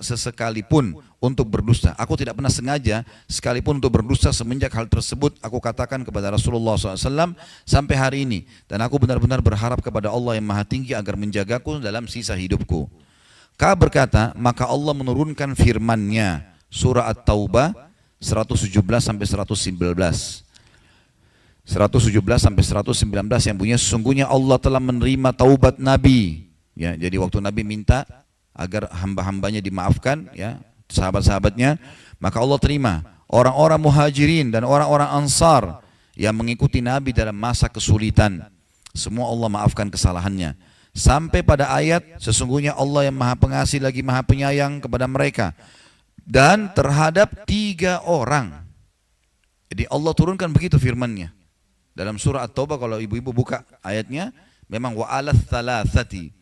sesekalipun untuk berdusta. Aku tidak pernah sengaja sekalipun untuk berdusta semenjak hal tersebut aku katakan kepada Rasulullah SAW sampai hari ini. Dan aku benar-benar berharap kepada Allah yang maha tinggi agar menjagaku dalam sisa hidupku. Ka'ab berkata, maka Allah menurunkan firman-Nya, surah At-Taubah 117 sampai 119. 117 sampai 119 yang bunyinya, sesungguhnya Allah telah menerima taubat Nabi. Ya, jadi waktu Nabi minta agar hamba-hambanya dimaafkan, ya, sahabat-sahabatnya, maka Allah terima. Orang-orang muhajirin dan orang-orang ansar yang mengikuti Nabi dalam masa kesulitan, semua Allah maafkan kesalahannya. Sampai pada ayat, sesungguhnya Allah yang maha pengasih lagi maha penyayang kepada mereka. Dan terhadap 3 orang. Jadi Allah turunkan begitu firman-Nya. Dalam surah At-Taubah kalau ibu-ibu buka ayatnya, memang wa'alath thalathati.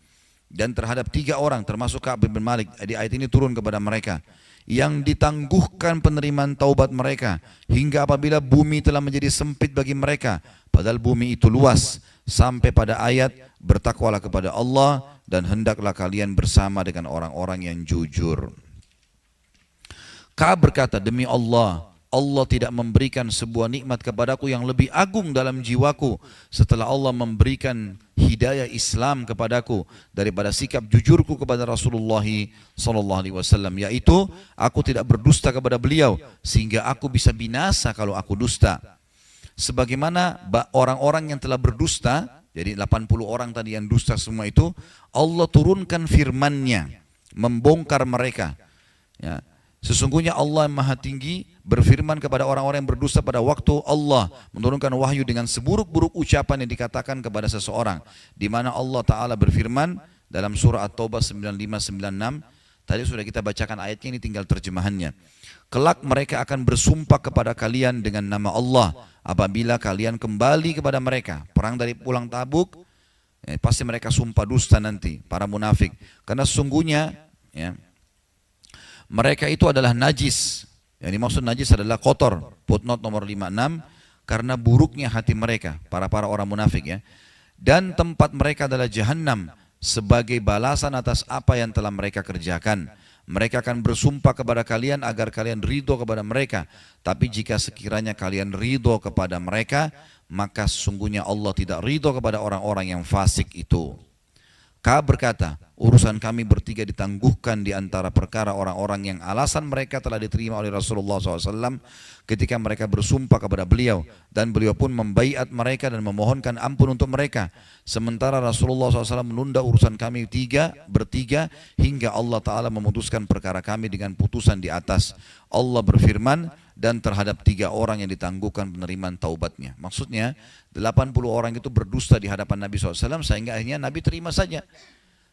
Dan terhadap 3 orang termasuk Ka'ab bin Malik, di ayat ini turun kepada mereka yang ditangguhkan penerimaan taubat mereka hingga apabila bumi telah menjadi sempit bagi mereka padahal bumi itu luas, sampai pada ayat bertakwalah kepada Allah dan hendaklah kalian bersama dengan orang-orang yang jujur. Ka'ab berkata, demi Allah, Allah tidak memberikan sebuah nikmat kepadaku yang lebih agung dalam jiwaku setelah Allah memberikan hidayah Islam kepadaku daripada sikap jujurku kepada Rasulullah SAW, yaitu aku tidak berdusta kepada beliau sehingga aku bisa binasa kalau aku dusta. Sebagaimana orang-orang yang telah berdusta, jadi 80 orang tadi yang dusta semua itu, Allah turunkan firman-Nya membongkar mereka. Ya. Sesungguhnya Allah yang maha tinggi berfirman kepada orang-orang yang berdusta pada waktu Allah menurunkan wahyu dengan seburuk-buruk ucapan yang dikatakan kepada seseorang. Di mana Allah Ta'ala berfirman dalam surah At-Taubah 95-96. Tadi sudah kita bacakan ayatnya, ini tinggal terjemahannya. Kelak mereka akan bersumpah kepada kalian dengan nama Allah apabila kalian kembali kepada mereka. Perang dari pulang Tabuk, pasti mereka sumpah dusta nanti, para munafik. Karena sesungguhnya, ya, mereka itu adalah najis. Yang dimaksud najis adalah kotor. Footnote nomor 56, karena buruknya hati mereka, para orang munafik, ya. Dan tempat mereka adalah Jahannam sebagai balasan atas apa yang telah mereka kerjakan. Mereka akan bersumpah kepada kalian agar kalian ridho kepada mereka. Tapi jika sekiranya kalian ridho kepada mereka, maka sesungguhnya Allah tidak ridho kepada orang-orang yang fasik itu. Ka'ab berkata, urusan kami bertiga ditangguhkan di antara perkara orang-orang yang alasan mereka telah diterima oleh Rasulullah SAW ketika mereka bersumpah kepada beliau, dan beliau pun membaiat mereka dan memohonkan ampun untuk mereka. Sementara Rasulullah SAW menunda urusan kami bertiga hingga Allah Ta'ala memutuskan perkara kami dengan putusan di atas. Allah berfirman, dan terhadap 3 orang yang ditangguhkan penerimaan taubatnya. Maksudnya 80 orang itu berdusta di hadapan Nabi SAW sehingga akhirnya Nabi terima saja.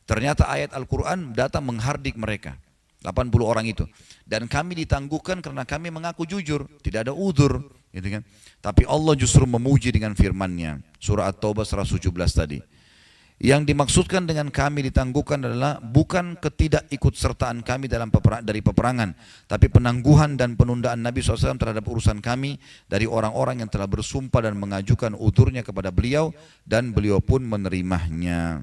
Ternyata ayat Al-Quran datang menghardik mereka, 80 orang itu. Dan kami ditangguhkan karena kami mengaku jujur, tidak ada udzur. gitu kan? Tapi Allah justru memuji dengan firman-Nya. Surah At-Taubah 117 tadi. Yang dimaksudkan dengan kami ditangguhkan adalah bukan ketidakikutsertaan kami dari peperangan, tapi penangguhan dan penundaan Nabi SAW terhadap urusan kami dari orang-orang yang telah bersumpah dan mengajukan udurnya kepada beliau, dan beliau pun menerimanya.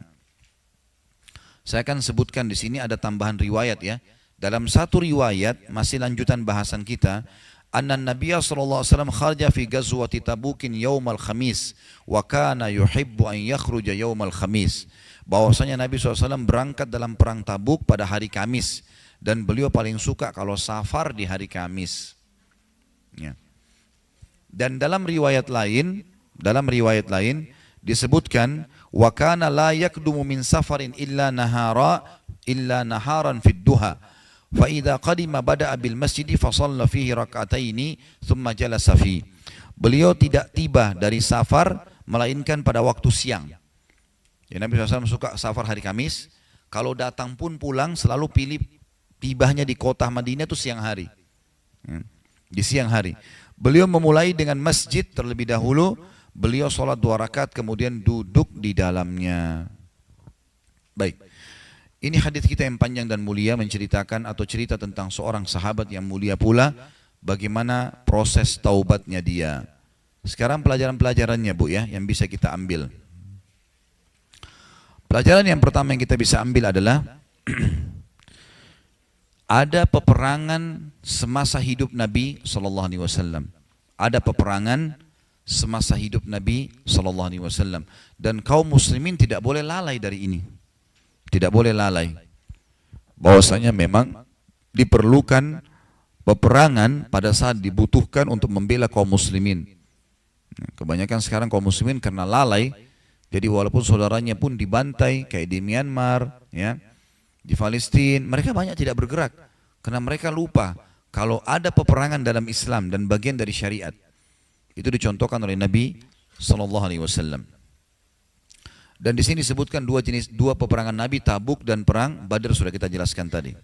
Saya akan sebutkan di sini ada tambahan riwayat ya. Dalam satu riwayat, masih lanjutan bahasan kita, anna Nabiya sallallahu alaihi wasallam kharaja fi ghazwati Tabukin yaumal khamis wa kana yuhibbu an yakhruja yaumal khamis. Bahwasanya Nabi SAW berangkat dalam perang Tabuk pada hari Kamis, dan beliau paling suka kalau safar di hari Kamis. Ya. Dan dalam riwayat lain disebutkan wa kana la yakdumu min safarin illa naharan fid duha. فَإِذَا قَدِمَ بَدَأَ بِالْمَسْجِدِ فَصَلَّ فِيهِ رَكْعَتَيْنِ ثُمَّ جَلَسَ فِيهِ. Beliau tidak tiba dari safar melainkan pada waktu siang. Ya, Nabi SAW suka safar hari Kamis. Kalau datang pun pulang selalu pilih tibanya di kota Madinah itu siang hari. Ya, di siang hari. Beliau memulai dengan masjid terlebih dahulu. Beliau sholat 2 rakaat kemudian duduk di dalamnya. Baik. Ini hadis kita yang panjang dan mulia menceritakan atau cerita tentang seorang sahabat yang mulia pula, bagaimana proses taubatnya dia. Sekarang pelajaran-pelajarannya Bu ya, yang bisa kita ambil. Pelajaran yang pertama yang kita bisa ambil adalah ada peperangan semasa hidup Nabi SAW. Ada peperangan semasa hidup Nabi SAW. Dan kaum muslimin tidak boleh lalai dari ini. Tidak boleh lalai. Bahwasanya memang diperlukan peperangan pada saat dibutuhkan untuk membela kaum muslimin. Kebanyakan sekarang kaum muslimin karena lalai, jadi walaupun saudaranya pun dibantai kayak di Myanmar, ya, di Palestina, mereka banyak tidak bergerak karena mereka lupa kalau ada peperangan dalam Islam dan bagian dari syariat. Itu dicontohkan oleh Nabi SAW. Dan di sini disebutkan dua peperangan Nabi, Tabuk dan perang Badr, sudah kita jelaskan tadi.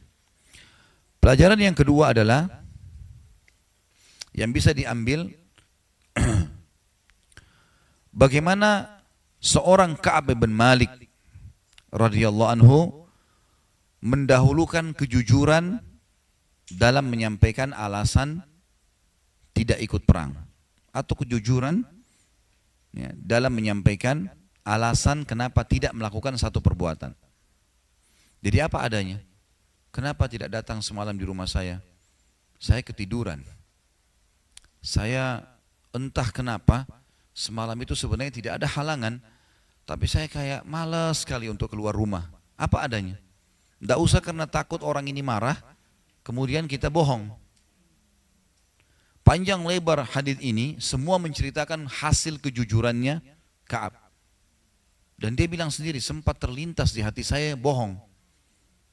Pelajaran yang kedua adalah yang bisa diambil bagaimana seorang Ka'ab bin Malik radhiyallahu anhu mendahulukan kejujuran dalam menyampaikan alasan tidak ikut perang, atau kejujuran ya, dalam menyampaikan alasan kenapa tidak melakukan satu perbuatan. Jadi apa adanya? Kenapa tidak datang semalam di rumah saya? Saya ketiduran. Saya entah kenapa semalam itu sebenarnya tidak ada halangan, tapi saya kayak malas sekali untuk keluar rumah. Apa adanya? Tidak usah karena takut orang ini marah, kemudian kita bohong. Panjang lebar hadis ini semua menceritakan hasil kejujurannya Ka'ab. Dan dia bilang sendiri, sempat terlintas di hati saya bohong.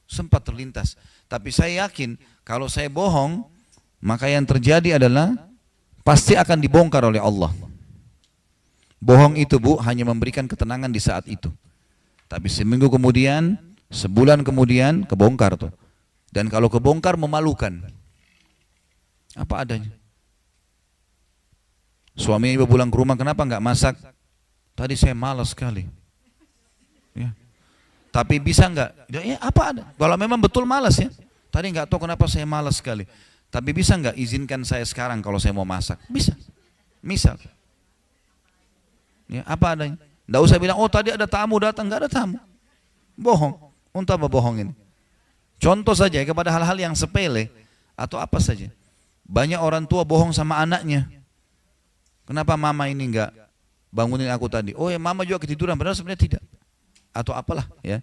Sempat terlintas. Tapi saya yakin kalau saya bohong, maka yang terjadi adalah pasti akan dibongkar oleh Allah. Bohong itu Bu hanya memberikan ketenangan di saat itu. Tapi seminggu kemudian, sebulan kemudian kebongkar tuh. Dan kalau kebongkar memalukan. Apa adanya. Suaminya pulang ke rumah, kenapa enggak masak? Tadi saya malas sekali. Ya. Tapi bisa enggak? Ya, apa ada? Kalau memang betul malas ya. Tadi enggak tahu kenapa saya malas sekali. Tapi bisa enggak izinkan saya sekarang kalau saya mau masak? Bisa. Misal. Ya, apa adanya? Enggak usah bilang, oh tadi ada tamu datang, enggak ada tamu. Bohong. Untuk apa bohong ini? Contoh saja kepada hal-hal yang sepele atau apa saja. Banyak orang tua bohong sama anaknya. Kenapa mama ini enggak bangunin aku tadi? Oh ya mama juga ketiduran, padahal sebenarnya tidak. Atau apalah ya.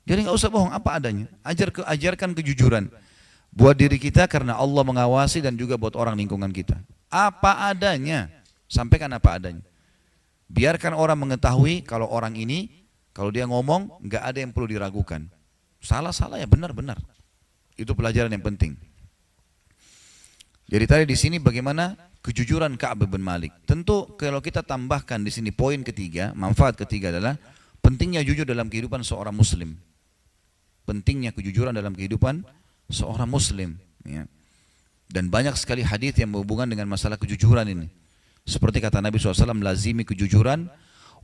Jadi nggak usah bohong, apa adanya. Ajarkan kejujuran buat diri kita karena Allah mengawasi, dan juga buat orang lingkungan kita. Apa adanya, sampaikan apa adanya. Biarkan orang mengetahui kalau orang ini, kalau dia ngomong nggak ada yang perlu diragukan. Salah ya benar. Itu pelajaran yang penting. Jadi tadi di sini bagaimana kejujuran Ka'ab bin Malik. Tentu kalau kita tambahkan di sini poin ketiga, manfaat ketiga adalah pentingnya jujur dalam kehidupan seorang muslim. Pentingnya kejujuran dalam kehidupan seorang muslim. Ya. Dan banyak sekali hadis yang berhubungan dengan masalah kejujuran ini. Seperti kata Nabi SAW, lazimi kejujuran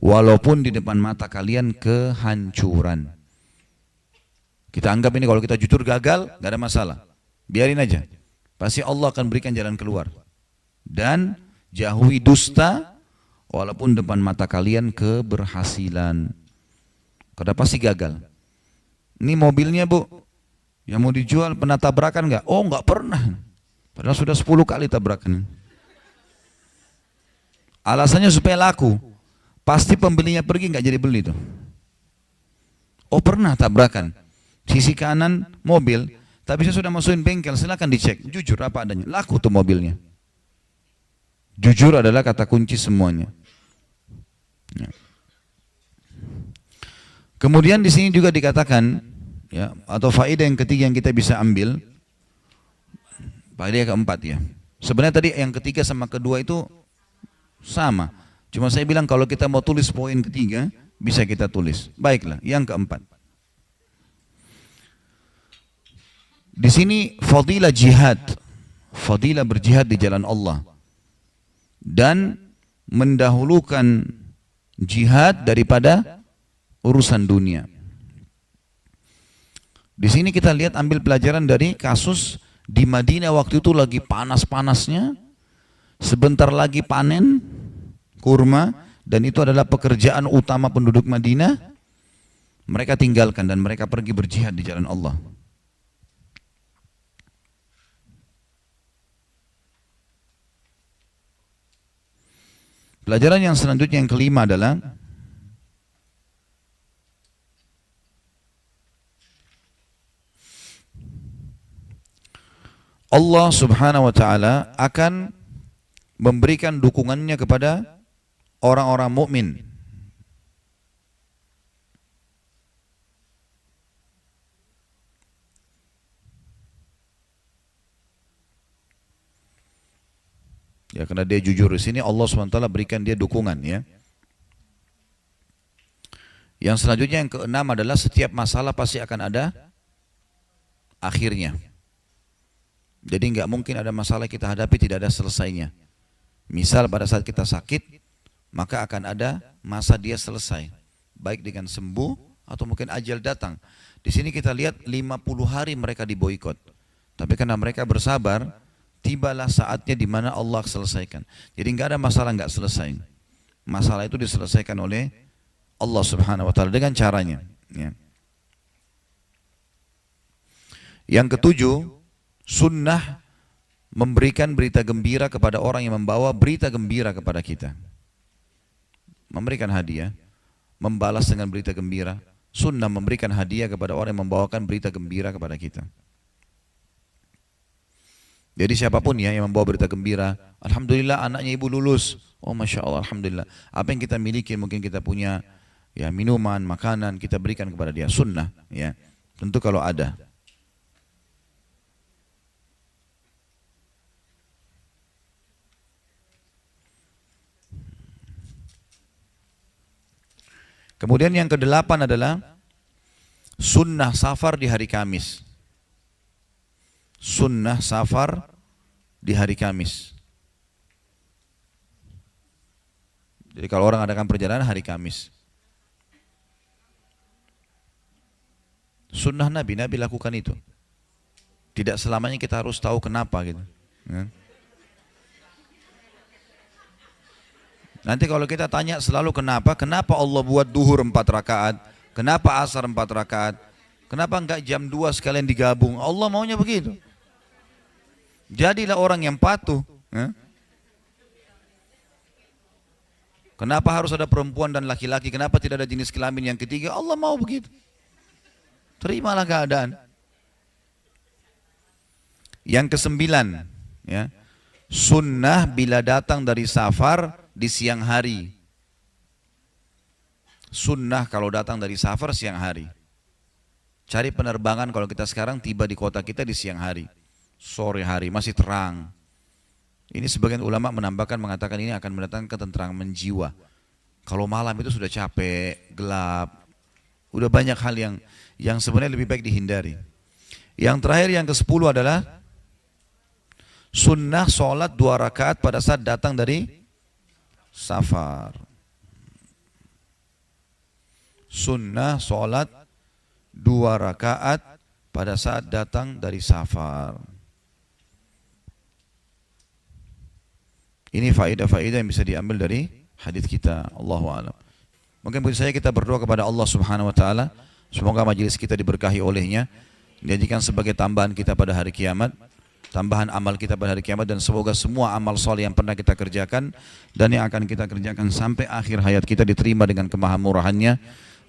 walaupun di depan mata kalian kehancuran. Kita anggap ini kalau kita jujur gagal, gak ada masalah. Biarin aja. Pasti Allah akan berikan jalan keluar. Dan jauhi dusta walaupun depan mata kalian keberhasilan. Karena pasti gagal. Ini mobilnya bu, yang mau dijual pernah tabrakan nggak? Oh nggak pernah. Padahal sudah 10 kali tabrakan. Alasannya supaya laku. Pasti pembelinya pergi nggak jadi beli tuh. Oh pernah tabrakan. Sisi kanan mobil, tapi saya sudah masukin bengkel, silakan dicek. Jujur apa adanya, laku tuh mobilnya. Jujur adalah kata kunci semuanya. Ya. Kemudian di sini juga dikatakan, ya, atau faedah yang ketiga yang kita bisa ambil, faedah yang keempat ya. Sebenarnya tadi yang ketiga sama kedua itu sama. Cuma saya bilang kalau kita mau tulis poin ketiga, bisa kita tulis. Baiklah, yang keempat. Di sini fadilah jihad, fadilah berjihad di jalan Allah. Dan mendahulukan jihad daripada urusan dunia. Di sini kita lihat ambil pelajaran dari kasus di Madinah waktu itu lagi panas-panasnya, sebentar lagi panen kurma dan itu adalah pekerjaan utama penduduk Madinah. Mereka tinggalkan dan mereka pergi berjihad di jalan Allah. Pelajaran yang selanjutnya yang kelima adalah Allah subhanahu wa ta'ala akan memberikan dukungannya kepada orang-orang mukmin. Ya karena dia jujur di sini Allah SWT berikan dia dukungan ya. Yang selanjutnya yang keenam adalah setiap masalah pasti akan ada akhirnya. Jadi nggak mungkin ada masalah kita hadapi tidak ada selesainya. Misal pada saat kita sakit, maka akan ada masa dia selesai. Baik dengan sembuh atau mungkin ajal datang. Di sini kita lihat 50 hari mereka diboikot. Tapi karena mereka bersabar, tibalah saatnya di mana Allah selesaikan. Jadi nggak ada masalah nggak selesai. Masalah itu diselesaikan oleh Allah Subhanahu wa taala dengan caranya, ya. Yang ketujuh, sunnah memberikan berita gembira kepada orang yang membawa berita gembira kepada kita. Memberikan hadiah, membalas dengan berita gembira. Sunnah memberikan hadiah kepada orang yang membawakan berita gembira kepada kita. Jadi siapapun ya yang membawa berita gembira, alhamdulillah anaknya ibu lulus, oh masya Allah, alhamdulillah. Apa yang kita miliki, mungkin kita punya ya minuman, makanan, kita berikan kepada dia, sunnah ya. Tentu kalau ada. Kemudian yang kedelapan adalah sunnah safar di hari Kamis. Sunnah safar di hari Kamis. Jadi kalau orang adakan perjalanan hari Kamis. Sunnah Nabi lakukan itu. Tidak selamanya kita harus tahu kenapa gitu. Nanti kalau kita tanya selalu kenapa Allah buat duhur 4 rakaat, kenapa asar 4 rakaat, kenapa enggak jam 2 sekalian digabung, Allah maunya begitu. Jadilah orang yang patuh. Kenapa harus ada perempuan dan laki-laki, kenapa tidak ada jenis kelamin yang ketiga, Allah mau begitu. Terimalah keadaan. Yang kesembilan, ya, sunnah bila datang dari safar di siang hari. Sunnah kalau datang dari safar siang hari. Cari penerbangan kalau kita sekarang tiba di kota kita di siang hari, sore hari masih terang. Ini sebagian ulama menambahkan mengatakan ini akan mendatangkan ketenteraman jiwa. Kalau malam itu sudah capek, gelap, udah banyak hal yang sebenarnya lebih baik dihindari. Yang terakhir yang ke-10 adalah sunnah sholat 2 rakaat pada saat datang dari safar. Sunnah solat 2 rakaat pada saat datang dari safar. Ini faedah-faedah yang bisa diambil dari hadis kita. Allahu a'lam. Mungkin bagi saya kita berdoa kepada Allah Subhanahu wa taala, semoga majelis kita diberkahi olehnya, dijadikan sebagai tambahan kita pada hari kiamat, tambahan amal kita pada hari kiamat, dan semoga semua amal soleh yang pernah kita kerjakan dan yang akan kita kerjakan sampai akhir hayat kita diterima dengan kemahamurahannya,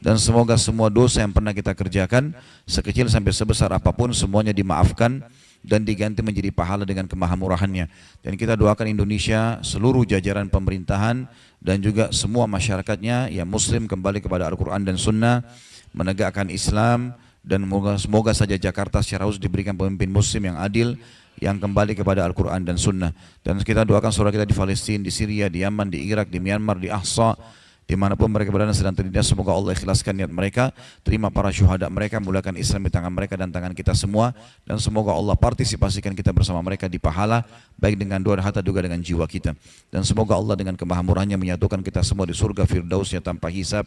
dan semoga semua dosa yang pernah kita kerjakan sekecil sampai sebesar apapun semuanya dimaafkan dan diganti menjadi pahala dengan kemahamurahannya. Dan kita doakan Indonesia, seluruh jajaran pemerintahan dan juga semua masyarakatnya yang muslim kembali kepada Al-Quran dan Sunnah, menegakkan Islam, dan semoga saja Jakarta secara khusus diberikan pemimpin muslim yang adil, yang kembali kepada Al-Quran dan Sunnah. Dan kita doakan saudara kita di Palestina, di Syria, di Yaman, di Irak, di Myanmar, di Ahsa, dimanapun mereka berada sedang tertindas, semoga Allah ikhlaskan niat mereka, terima para syuhada mereka, mulakan Islam di tangan mereka dan tangan kita semua, dan semoga Allah partisipasikan kita bersama mereka di pahala, baik dengan doa harta juga dengan jiwa kita. Dan semoga Allah dengan kemahamurahannya menyatukan kita semua di surga firdausnya tanpa hisab,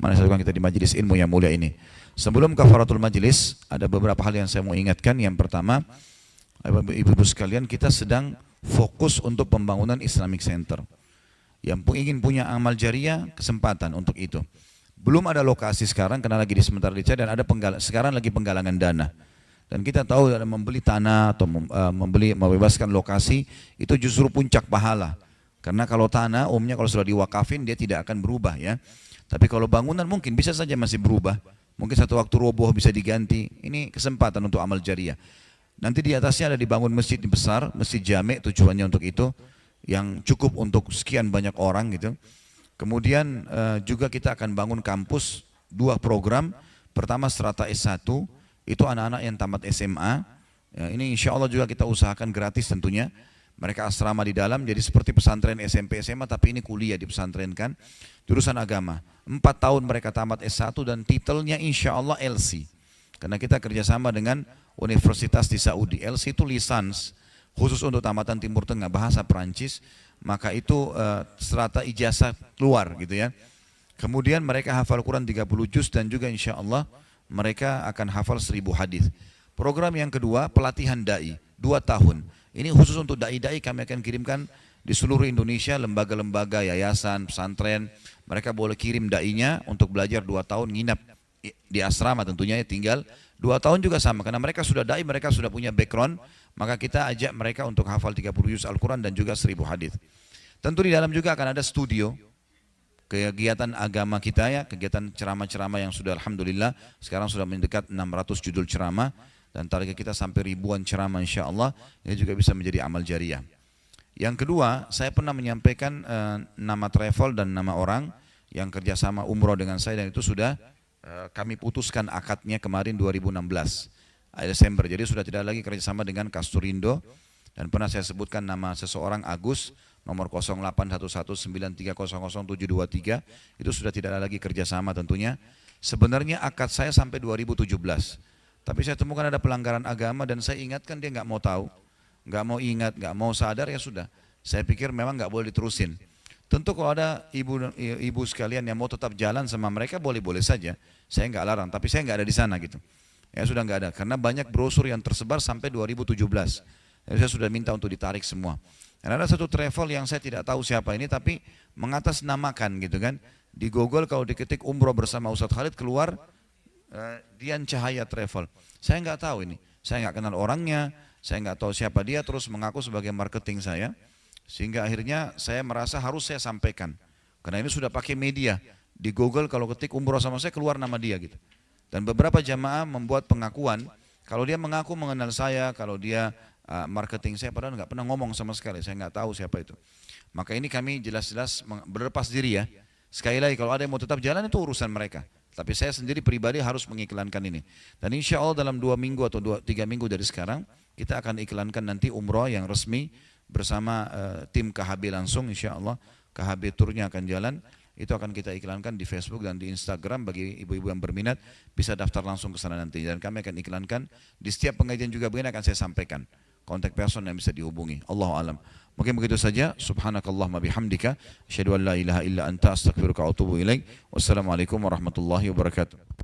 mana satukan kita di majelis ilmu yang mulia ini. Sebelum kafaratul majelis, ada beberapa hal yang saya mau ingatkan. Yang pertama, ibu-ibu sekalian, kita sedang fokus untuk pembangunan Islamic Center. Yang ingin punya amal jariah, kesempatan untuk itu. Belum ada lokasi sekarang karena lagi sementara dicari, dan ada sekarang lagi penggalangan dana. Dan kita tahu dalam membeli tanah atau membebaskan lokasi itu justru puncak pahala. Karena kalau tanah umumnya kalau sudah diwakafin dia tidak akan berubah ya. Tapi kalau bangunan mungkin bisa saja masih berubah. Mungkin satu waktu roboh bisa diganti. Ini kesempatan untuk amal jariah. Nanti di atasnya ada dibangun masjid besar, masjid jami' tujuannya untuk itu, yang cukup untuk sekian banyak orang gitu. Kemudian juga kita akan bangun kampus 2 program. Pertama strata S1, itu anak-anak yang tamat SMA. Ya, ini insya Allah juga kita usahakan gratis tentunya. Mereka asrama di dalam, jadi seperti pesantren SMP SMA, tapi ini kuliah di pesantren kan. Jurusan agama. 4 tahun mereka tamat S1 dan titelnya insya Allah LC. Karena kita kerjasama dengan universitas di Saudi. LC itu lisans khusus untuk tamatan Timur Tengah, bahasa Perancis, maka itu strata ijazah luar gitu ya. Kemudian mereka hafal Quran 30 juz dan juga insya Allah mereka akan hafal 1000 hadis. Program yang kedua, pelatihan da'i 2 tahun. Ini khusus untuk da'i-da'i, kami akan kirimkan di seluruh Indonesia, lembaga-lembaga, yayasan, pesantren. Mereka boleh kirim da'inya untuk belajar 2 tahun, nginap di asrama tentunya ya, tinggal 2 tahun juga sama, karena mereka sudah da'i, mereka sudah punya background, maka kita ajak mereka untuk hafal 30 juz Al-Quran dan juga 1000 hadis. Tentu di dalam juga akan ada studio, kegiatan agama kita ya, kegiatan ceramah-ceramah yang sudah alhamdulillah, sekarang sudah mendekat 600 judul ceramah, dan target kita sampai ribuan ceramah insya Allah, ini juga bisa menjadi amal jariah. Yang kedua, saya pernah menyampaikan nama travel dan nama orang yang kerjasama umroh dengan saya, dan itu sudah kami putuskan akadnya kemarin 2016 Desember, jadi sudah tidak lagi kerjasama dengan Kasturindo, dan pernah saya sebutkan nama seseorang Agus nomor 081193000723, itu sudah tidak ada lagi kerjasama tentunya. Sebenarnya akad saya sampai 2017, tapi saya temukan ada pelanggaran agama dan saya ingatkan, dia nggak mau tahu, nggak mau ingat, nggak mau sadar, ya sudah. Saya pikir memang nggak boleh diterusin. Tentu kalau ada ibu sekalian yang mau tetap jalan sama mereka, boleh-boleh saja. Saya nggak larang, tapi saya nggak ada di sana gitu. Ya sudah nggak ada, karena banyak brosur yang tersebar sampai 2017. Jadi saya sudah minta untuk ditarik semua. Dan ada satu travel yang saya tidak tahu siapa ini, tapi mengatasnamakan gitu kan. Di Google kalau diketik umroh bersama Ustadz Khalid, keluar Dian Cahaya Travel. Saya nggak tahu ini, saya nggak kenal orangnya, saya nggak tahu siapa dia, terus mengaku sebagai marketing saya. Sehingga akhirnya saya merasa harus saya sampaikan. Karena ini sudah pakai media. Di Google kalau ketik umroh sama saya, keluar nama dia gitu. Dan beberapa jamaah membuat pengakuan, kalau dia mengaku mengenal saya, kalau dia marketing saya, padahal nggak pernah ngomong sama sekali, saya nggak tahu siapa itu. Maka ini kami jelas-jelas berlepas diri ya. Sekali lagi, kalau ada yang mau tetap jalan itu urusan mereka. Tapi saya sendiri pribadi harus mengiklankan ini. Dan insya Allah dalam 2 minggu atau 3 minggu dari sekarang, kita akan iklankan nanti umroh yang resmi bersama tim KHB langsung, insya Allah KHB turnya akan jalan. Itu akan kita iklankan di Facebook dan di Instagram. Bagi ibu-ibu yang berminat bisa daftar langsung ke sana nanti, dan kami akan iklankan di setiap pengajian juga begini, akan saya sampaikan kontak person yang bisa dihubungi. Allahu alam. Mungkin begitu saja. Subhanakallahumma bihamdika asyhadu an la ilaha illa anta astaghfiruka wa atubu ilaik. Wassalamualaikum warahmatullahi wabarakatuh.